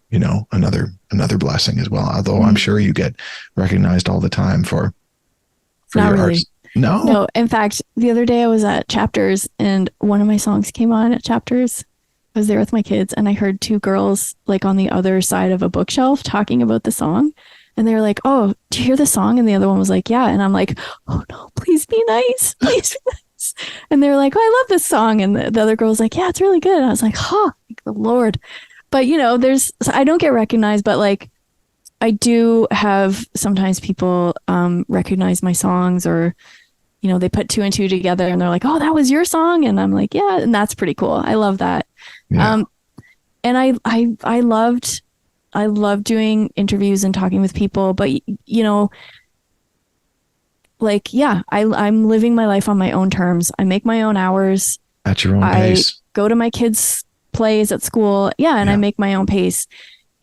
another blessing as well. Although I'm sure you get recognized all the time for not your really. arts. No. In fact, the other day I was at Chapters and one of my songs came on at Chapters. I was there with my kids and I heard two girls like on the other side of a bookshelf talking about the song. And they were like, oh, do you hear the song? And the other one was like, yeah. And I'm like, oh no, please be nice. Please be nice. this. And they're like, oh, I love this song. And the other girl was like, yeah, it's really good. And I was like, huh, the Lord. But, I don't get recognized, but like, I do have sometimes people recognize my songs, or, they put two and two together and they're like, oh, that was your song. And I'm like, yeah. And that's pretty cool. I love that. Yeah. And I loved doing interviews and talking with people, but like, yeah, I'm living my life on my own terms. I make my own hours. At your own I pace. go to my kids' plays at school. Yeah. And I make my own pace,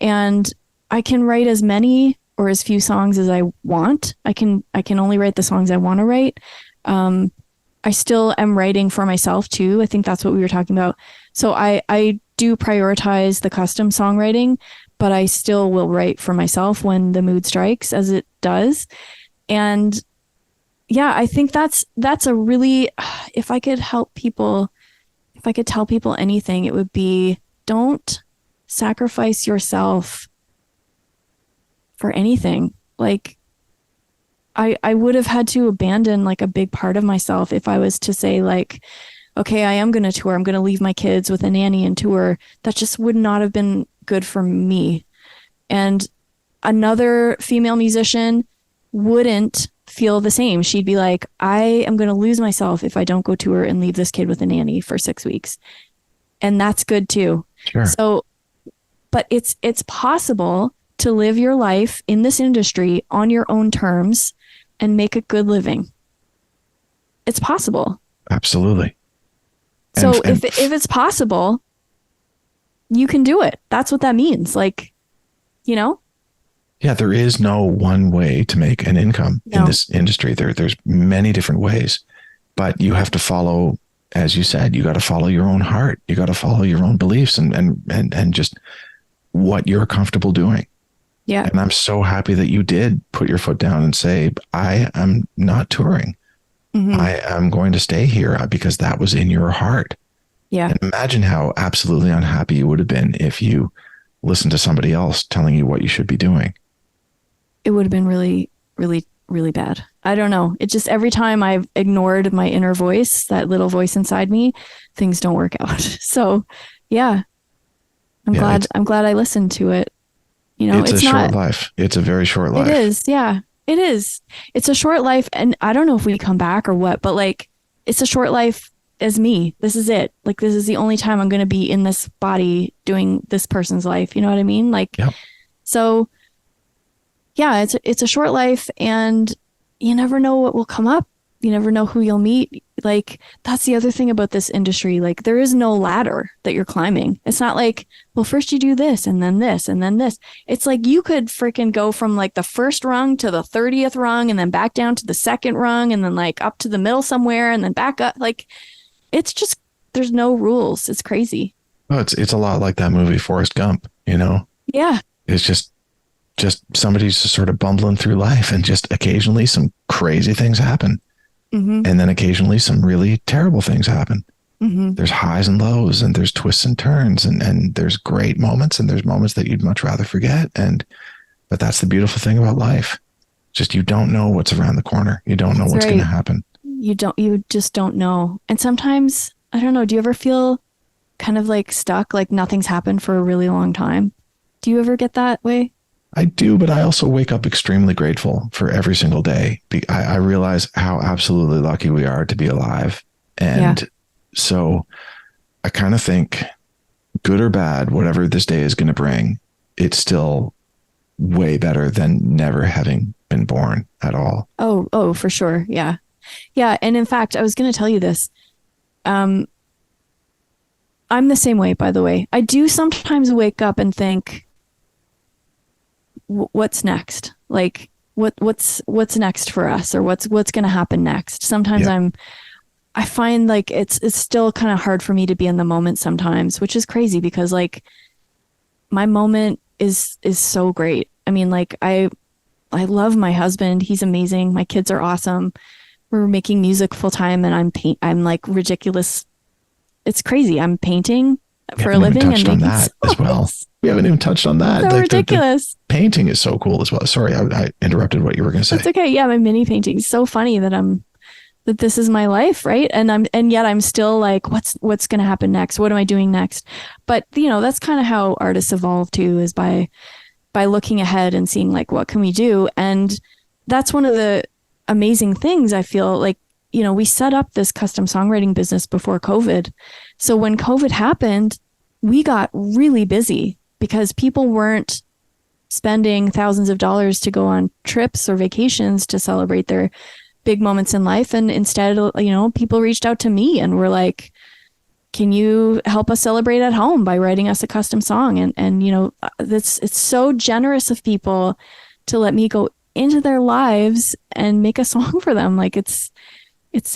and I can write as many or as few songs as I want. I can only write the songs I want to write. I still am writing for myself too. I think that's what we were talking about. So I do prioritize the custom songwriting, but I still will write for myself when the mood strikes, as it does. And yeah, I think that's a really, if I could tell people anything, it would be, don't sacrifice yourself for anything. Like, I would have had to abandon like a big part of myself if I was to say like, okay, I am going to tour. I'm going to leave my kids with a nanny and tour. That just would not have been good for me. And another female musician wouldn't feel the same. She'd be like, I am going to lose myself if I don't go tour and leave this kid with a nanny for 6 weeks. And that's good too. Sure. So, but it's possible to live your life in this industry on your own terms and make a good living. It's possible. Absolutely. So if it's possible, you can do it. That's what that means. Like, Yeah, there is no one way to make an income in this industry. There's many different ways, but you have to follow, as you said, you got to follow your own heart. You got to follow your own beliefs and just what you're comfortable doing. Yeah. And I'm so happy that you did put your foot down and say, I am not touring. Mm-hmm. I am going to stay here because that was in your heart. Yeah. And imagine how absolutely unhappy you would have been if you listened to somebody else telling you what you should be doing. It would have been really, really, really bad. I don't know. It just, every time I've ignored my inner voice, that little voice inside me, things don't work out. So yeah, I'm glad I listened to it. It's a short life. It's a very short life. It is. Yeah, it is. It's a short life. And I don't know if we come back or what, but like, it's a short life as me. This is it. Like, this is the only time I'm going to be in this body doing this person's life. You know what I mean? Like, yep. So yeah, it's a short life, and you never know what will come up. You never know who you'll meet. Like, that's the other thing about this industry. Like, there is no ladder that you're climbing. It's not like, well, first you do this and then this and then this. It's like you could freaking go from like the first rung to the 30th rung and then back down to the second rung and then like up to the middle somewhere and then back up. Like, it's just, there's no rules. It's crazy. Oh, it's a lot like that movie Forrest Gump, Yeah. It's just somebody's just sort of bumbling through life, and just occasionally some crazy things happen. Mm-hmm. And then occasionally some really terrible things happen. Mm-hmm. There's highs and lows, and there's twists and turns, and there's great moments, and there's moments that you'd much rather forget. But that's the beautiful thing about life. Just, you don't know what's around the corner. You don't know what's going to happen. You just don't know. And sometimes, I don't know, do you ever feel kind of like stuck, like nothing's happened for a really long time? Do you ever get that way? I do, but I also wake up extremely grateful for every single day. I realize how absolutely lucky we are to be alive. And so I kind of think, good or bad, whatever this day is going to bring, it's still way better than never having been born at all. Oh, for sure. Yeah. Yeah. And in fact, I was going to tell you this. I'm the same way, by the way. I do sometimes wake up and think, what's next? Like, what's next for us, or what's going to happen next? Sometimes I find like it's still kind of hard for me to be in the moment sometimes, which is crazy because like my moment is so great. I mean, like I love my husband. He's amazing. My kids are awesome. We're making music full time, and I'm like ridiculous. It's crazy. I'm painting for a living and making that as well. We haven't even touched on that. So like ridiculous. The painting is so cool as well. Sorry, I interrupted what you were going to say. It's okay. Yeah, my mini painting. So funny that that this is my life, right? And yet I'm still like, what's going to happen next? What am I doing next? But that's kind of how artists evolve too, is by looking ahead and seeing like, what can we do? And that's one of the amazing things I feel like, we set up this custom songwriting business before COVID. So when COVID happened, we got really busy because people weren't spending thousands of dollars to go on trips or vacations to celebrate their big moments in life. And instead, people reached out to me and were like, can you help us celebrate at home by writing us a custom song? And it's so generous of people to let me go into their lives and make a song for them. Like it's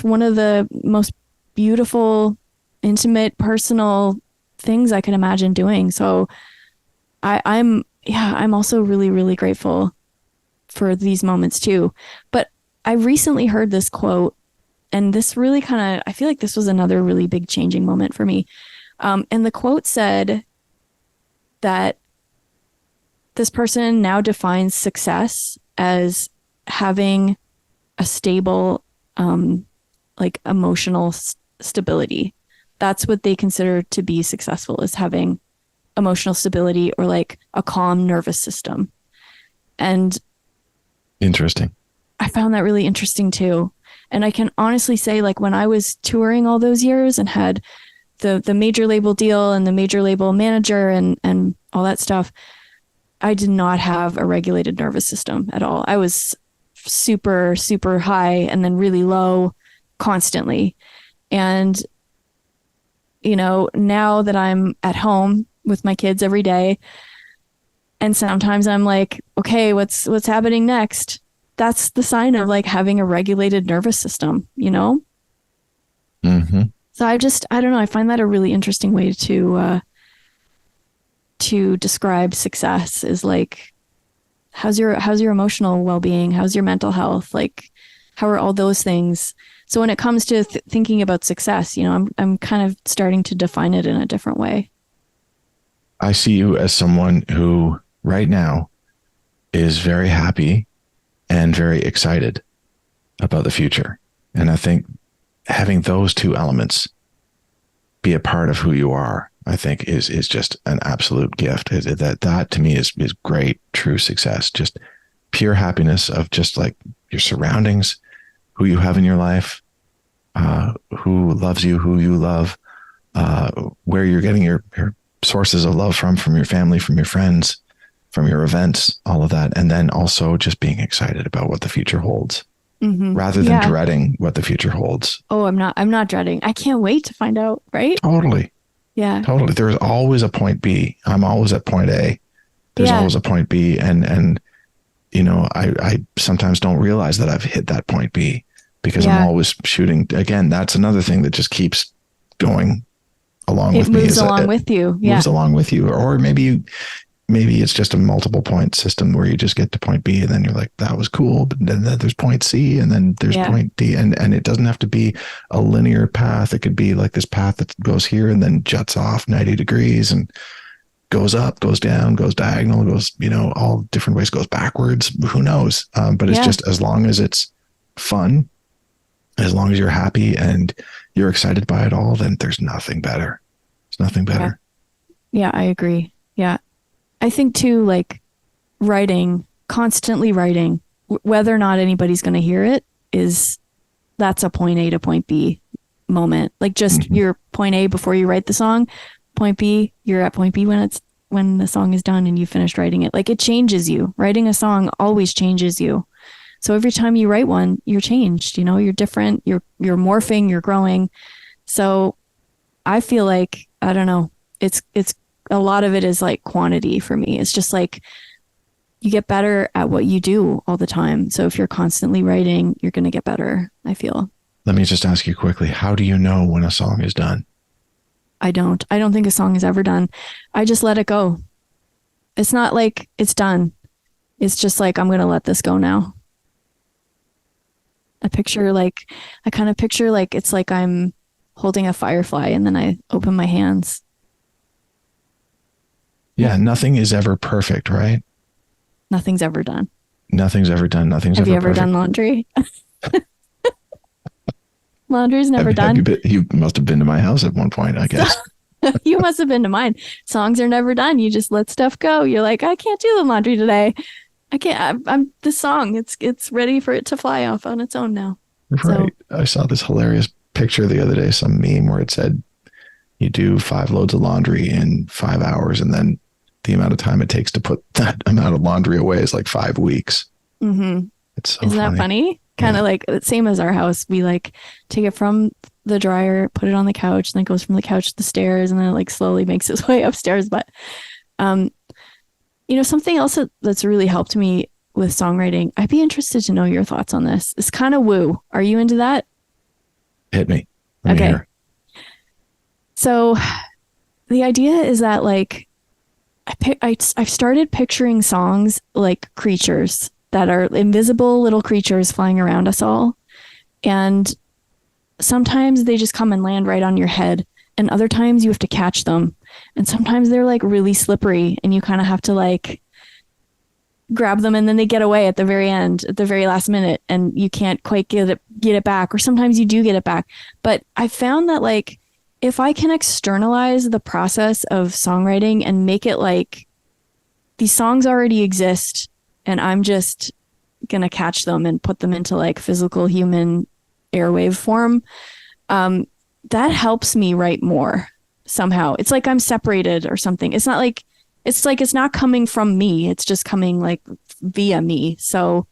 one of the most beautiful, intimate, personal things I can imagine doing. So I'm also really, really grateful for these moments too. But I recently heard this quote, and this really I feel like this was another really big changing moment for me. And the quote said that this person now defines success as having a stable, like emotional stability. That's what they consider to be successful, is having emotional stability or like a calm nervous system. And interesting. I found that really interesting too. And I can honestly say, like, when I was touring all those years and had the major label deal and the major label manager and all that stuff, I did not have a regulated nervous system at all. I was super, super high and then really low constantly. And, now that I'm at home with my kids every day, and sometimes I'm like, okay, what's happening next? That's the sign of like having a regulated nervous system, Mm-hmm. So I don't know. I find that a really interesting way to describe success, is like, how's your emotional well-being? How's your mental health? Like, how are all those things? So when it comes to thinking about success, I'm kind of starting to define it in a different way. I see you as someone who right now is very happy and very excited about the future. And I think having those two elements be a part of who you are, I think is just an absolute gift. That to me is great, true success, just pure happiness of just like your surroundings, who you have in your life, who loves you, who you love, where you're getting your sources of love from your family, from your friends, from your events, all of that. And then also just being excited about what the future holds, rather than dreading what the future holds. Oh, I'm not dreading. I can't wait to find out. Right. Totally. Yeah. Totally. There's always a point B. I'm always at point A. There's always a point B. And I sometimes don't realize that I've hit that point B because I'm always shooting. Again, that's another thing that just keeps going along with me. It moves along with you. Yeah. Moves along with you. Or maybe it's just a multiple point system where you just get to point B and then you're like, that was cool. But then there's point C and then there's point D. And it doesn't have to be a linear path. It could be like this path that goes here and then juts off 90 degrees and goes up, goes down, goes diagonal, goes, all different ways, goes backwards. Who knows? But it's just, as long as it's fun, as long as you're happy and you're excited by it all, then there's nothing better. There's nothing better. Yeah, I agree. Yeah. I think too, like constantly writing, whether or not anybody's going to hear it, that's a point A to point B moment. Like just your point A before you write the song, point B, you're at point B when the song is done and you finished writing it. Like it changes you. Writing a song always changes you. So every time you write one, you're changed, you're different, you're morphing, you're growing. So I feel like, I don't know, it's a lot of it is like quantity for me. It's just like you get better at what you do all the time. So if you're constantly writing, you're going to get better, I feel. Let me just ask you quickly, how do you know when a song is done? I don't think a song is ever done. I just let it go. It's not like it's done. It's just like, I'm going to let this go now. I kind of picture like it's like I'm holding a firefly and then I open my hands. Yeah, nothing is ever perfect, right? Nothing's ever done. Nothing's ever done. Nothing's Have ever you ever perfect. done laundry? Laundry's never Have done. you must have been to my house at one point, I guess. You must have been to mine. Songs are never done. You just let stuff go. You're like, I can't do the laundry today. I can't. I'm this song. It's ready for it to fly off on its own now. Right. So, I saw this hilarious picture the other day, some meme where it said you do 5 loads of laundry in 5 hours, and then the amount of time it takes to put that amount of laundry away is like 5 weeks. mm-hmm. It's so Isn't that funny? Kind of like same as our house. We like take it from the dryer, put it on the couch, and then it goes from the couch to the stairs, and then it like slowly makes its way upstairs. But, something else that's really helped me with songwriting, I'd be interested to know your thoughts on this. It's kind of woo. Are you into that? Hit me. Let me hear. So the idea is that like I've started picturing songs like creatures that are invisible little creatures flying around us all. And sometimes they just come and land right on your head. And other times you have to catch them. And sometimes they're like really slippery and you kind of have to like grab them, and then they get away at the very end, at the very last minute, and you can't quite get it back. Or sometimes you do get it back. But I found that like, if I can externalize the process of songwriting and make it like these songs already exist and I'm just going to catch them and put them into like physical human airwave form, that helps me write more somehow. It's like I'm separated or something. It's not coming from me. It's just coming like via me. So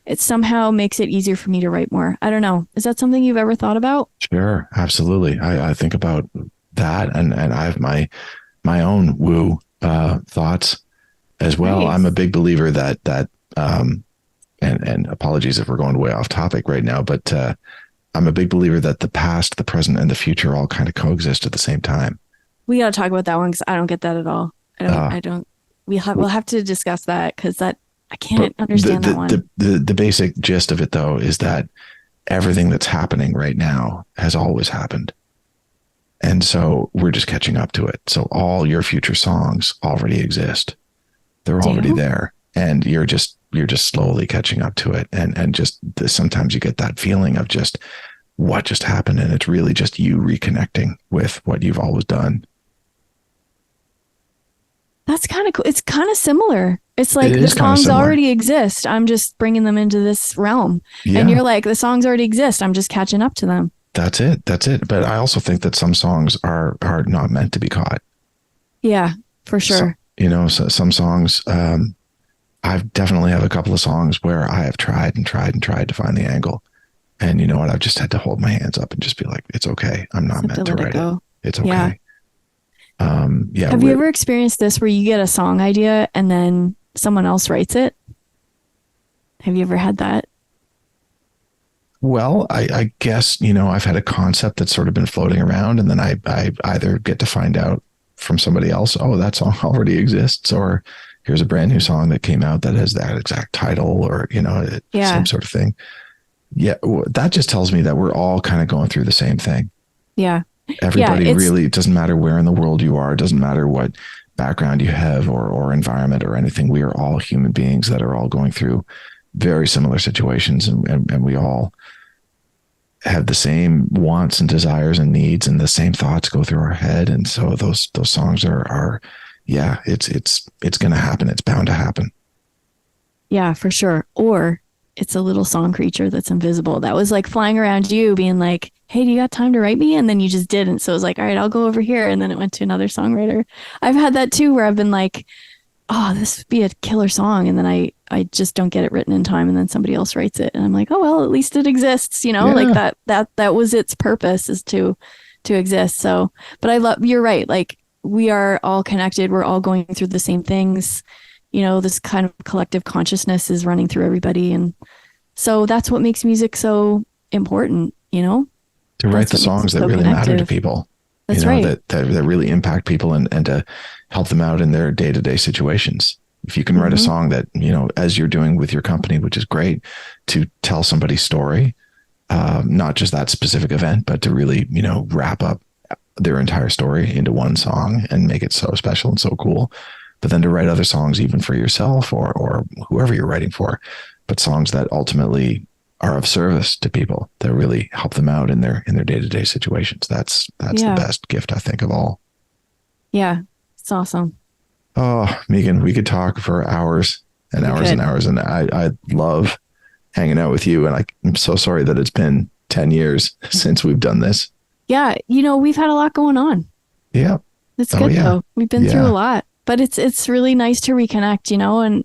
it somehow makes it easier for me to write more. I don't know. Is that something you've ever thought about? Sure. Absolutely. I think about that, and I have my own woo thoughts as well. Nice. I'm a big believer that and apologies if we're going way off topic right now, but I'm a big believer that the past, the present, and the future all kind of coexist at the same time. We got to talk about that one because I don't get that at all. I don't. We'll have to discuss that because I can't understand that one. The basic gist of it, though, is that everything that's happening right now has always happened. And so we're just catching up to it. So all your future songs already exist. They're already there. And you're just slowly catching up to it. And just sometimes you get that feeling of just what just happened. And it's really just you reconnecting with what you've always done. That's kind of cool. It's kind of similar. It's like the songs already exist. I'm just bringing them into this realm. Yeah. And you're like, the songs already exist. I'm just catching up to them. That's it. But I also think that some songs are not meant to be caught. Yeah, for sure. So some songs, I definitely have a couple of songs where I have tried to find the angle. And you know what? I've just had to hold my hands up and just be like, it's okay. I'm not meant to write it. It's okay. Yeah. Have you ever experienced this where you get a song idea and then someone else writes it? Have you ever had that? Well, I guess, I've had a concept that's sort of been floating around, and then I either get to find out from somebody else, oh, that song already exists, or here's a brand new song that came out that has that exact title, or, same sort of thing. Yeah. That just tells me that we're all kind of going through the same thing. Yeah. Everybody really, it doesn't matter where in the world you are. It doesn't matter what background you have or environment or anything. We are all human beings that are all going through very similar situations, and we all have the same wants and desires and needs, and the same thoughts go through our head. And so those songs are it's going to happen. It's bound to happen. Yeah, for sure. Or it's a little song creature that's invisible that was like flying around you being like, hey, do you got time to write me? And then you just didn't. So it was like, all right, I'll go over here. And then it went to another songwriter. I've had that too, where I've been like, oh, this would be a killer song. And then I just don't get it written in time. And then somebody else writes it. And I'm like, oh, well, at least it exists, like that was its purpose, is to exist. So, but you're right. Like, we are all connected. We're all going through the same things. This kind of collective consciousness is running through everybody. And so that's what makes music so important, to write the songs that really matter to people. That's right. That really impact people and to help them out in their day-to-day situations. If you can write a song that, as you're doing with your company, which is great, to tell somebody's story, not just that specific event, but to really, wrap up their entire story into one song and make it so special and so cool. But then to write other songs, even for yourself or whoever you're writing for, but songs that ultimately are of service to people, that really help them out in their day-to-day situations. That's the best gift, I think, of all. Yeah. It's awesome. Oh, Meaghan, we could talk for hours and hours and hours. And I love hanging out with you. And I'm so sorry that it's been 10 years since we've done this. Yeah. We've had a lot going on. Yeah. It's good though. We've been through a lot, but it's really nice to reconnect,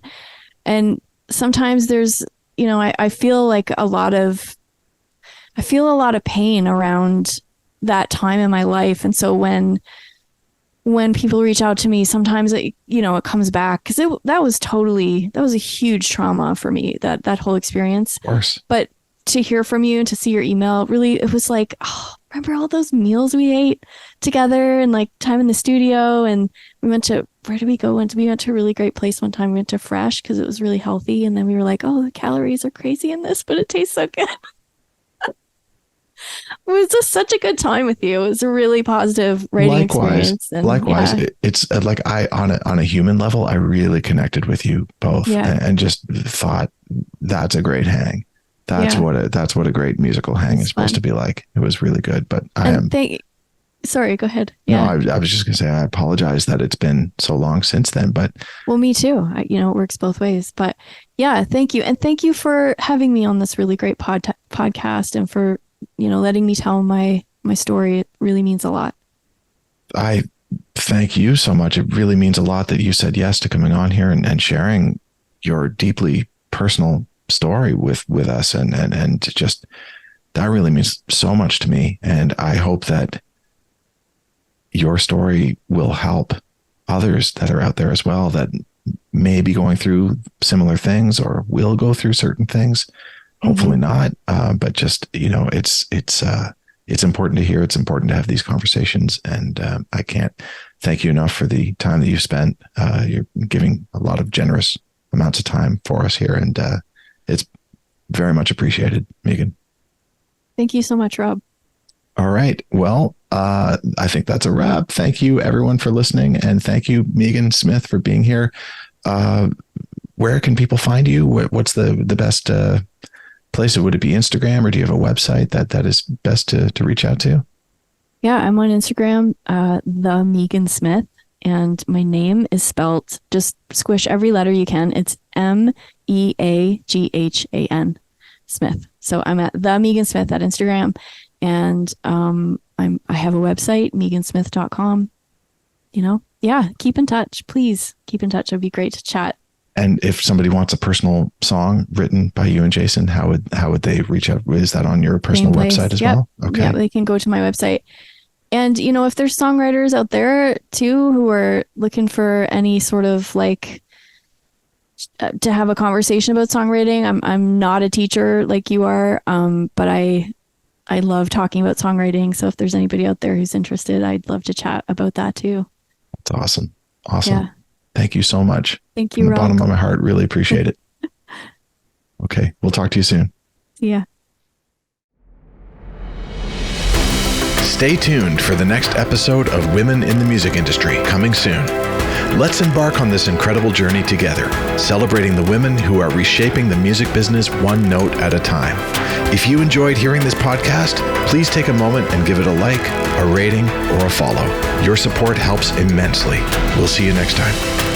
and sometimes there's, I feel like a lot of pain around that time in my life. And so when people reach out to me, sometimes it comes back, because that was a huge trauma for me, that whole experience. Of course. But to hear from you and to see your email, really, it was like, oh, remember all those meals we ate together, and like time in the studio, and we went to, where did we go? We went to a really great place one time. We went to Fresh because it was really healthy. And then we were like, oh, the calories are crazy in this, but it tastes so good. It was just such a good time with you. It was a really positive writing experience. And likewise, it's like on a human level, I really connected with you both, and just thought that's a great hang. That's what a great musical hang is supposed to be like. It was really good, but sorry, go ahead. Yeah. No, I was just gonna say, I apologize that it's been so long since then, but. Well, me too. It works both ways, but yeah, thank you. And thank you for having me on this really great podcast, and for, letting me tell my story. It really means a lot. I thank you so much. It really means a lot that you said yes to coming on here and sharing your deeply personal story with us, and just, that really means so much to me. And I hope that your story will help others that are out there as well, that may be going through similar things or will go through certain things. Hopefully not. But just, it's important to hear. It's important to have these conversations. And I can't thank you enough for the time that you've spent. You're giving a lot of generous amounts of time for us here. And it's very much appreciated, Meaghan. Thank you so much, Rob. All right. Well, I think that's a wrap. Thank you, everyone, for listening. And thank you, Meaghan Smith, for being here. Where can people find you? What's the best place? Would it be Instagram, or do you have a website that is best to reach out to? Yeah, I'm on Instagram, the Meaghan Smith, and my name is spelt, just squish every letter you can. It's MEAGHAN Smith. So I'm at the Meaghan Smith at Instagram, and I have a website, meaghansmith.com. Keep in touch. Please keep in touch. It'd be great to chat. And if somebody wants a personal song written by you and Jason, how would they reach out? Is that on your personal website as well? Okay. Yeah, they can go to my website. And, if there's songwriters out there too who are looking for any sort of to have a conversation about songwriting, I'm not a teacher like you are, but I love talking about songwriting. So if there's anybody out there who's interested, I'd love to chat about that too. That's awesome. Awesome. Yeah. Thank you so much. Thank you, From the Rob. bottom of my heart, really appreciate it. Okay. We'll talk to you soon. See ya. Stay tuned for the next episode of Women in the Music Industry, coming soon. Let's embark on this incredible journey together, celebrating the women who are reshaping the music business one note at a time. If you enjoyed hearing this podcast, please take a moment and give it a like, a rating, or a follow. Your support helps immensely. We'll see you next time.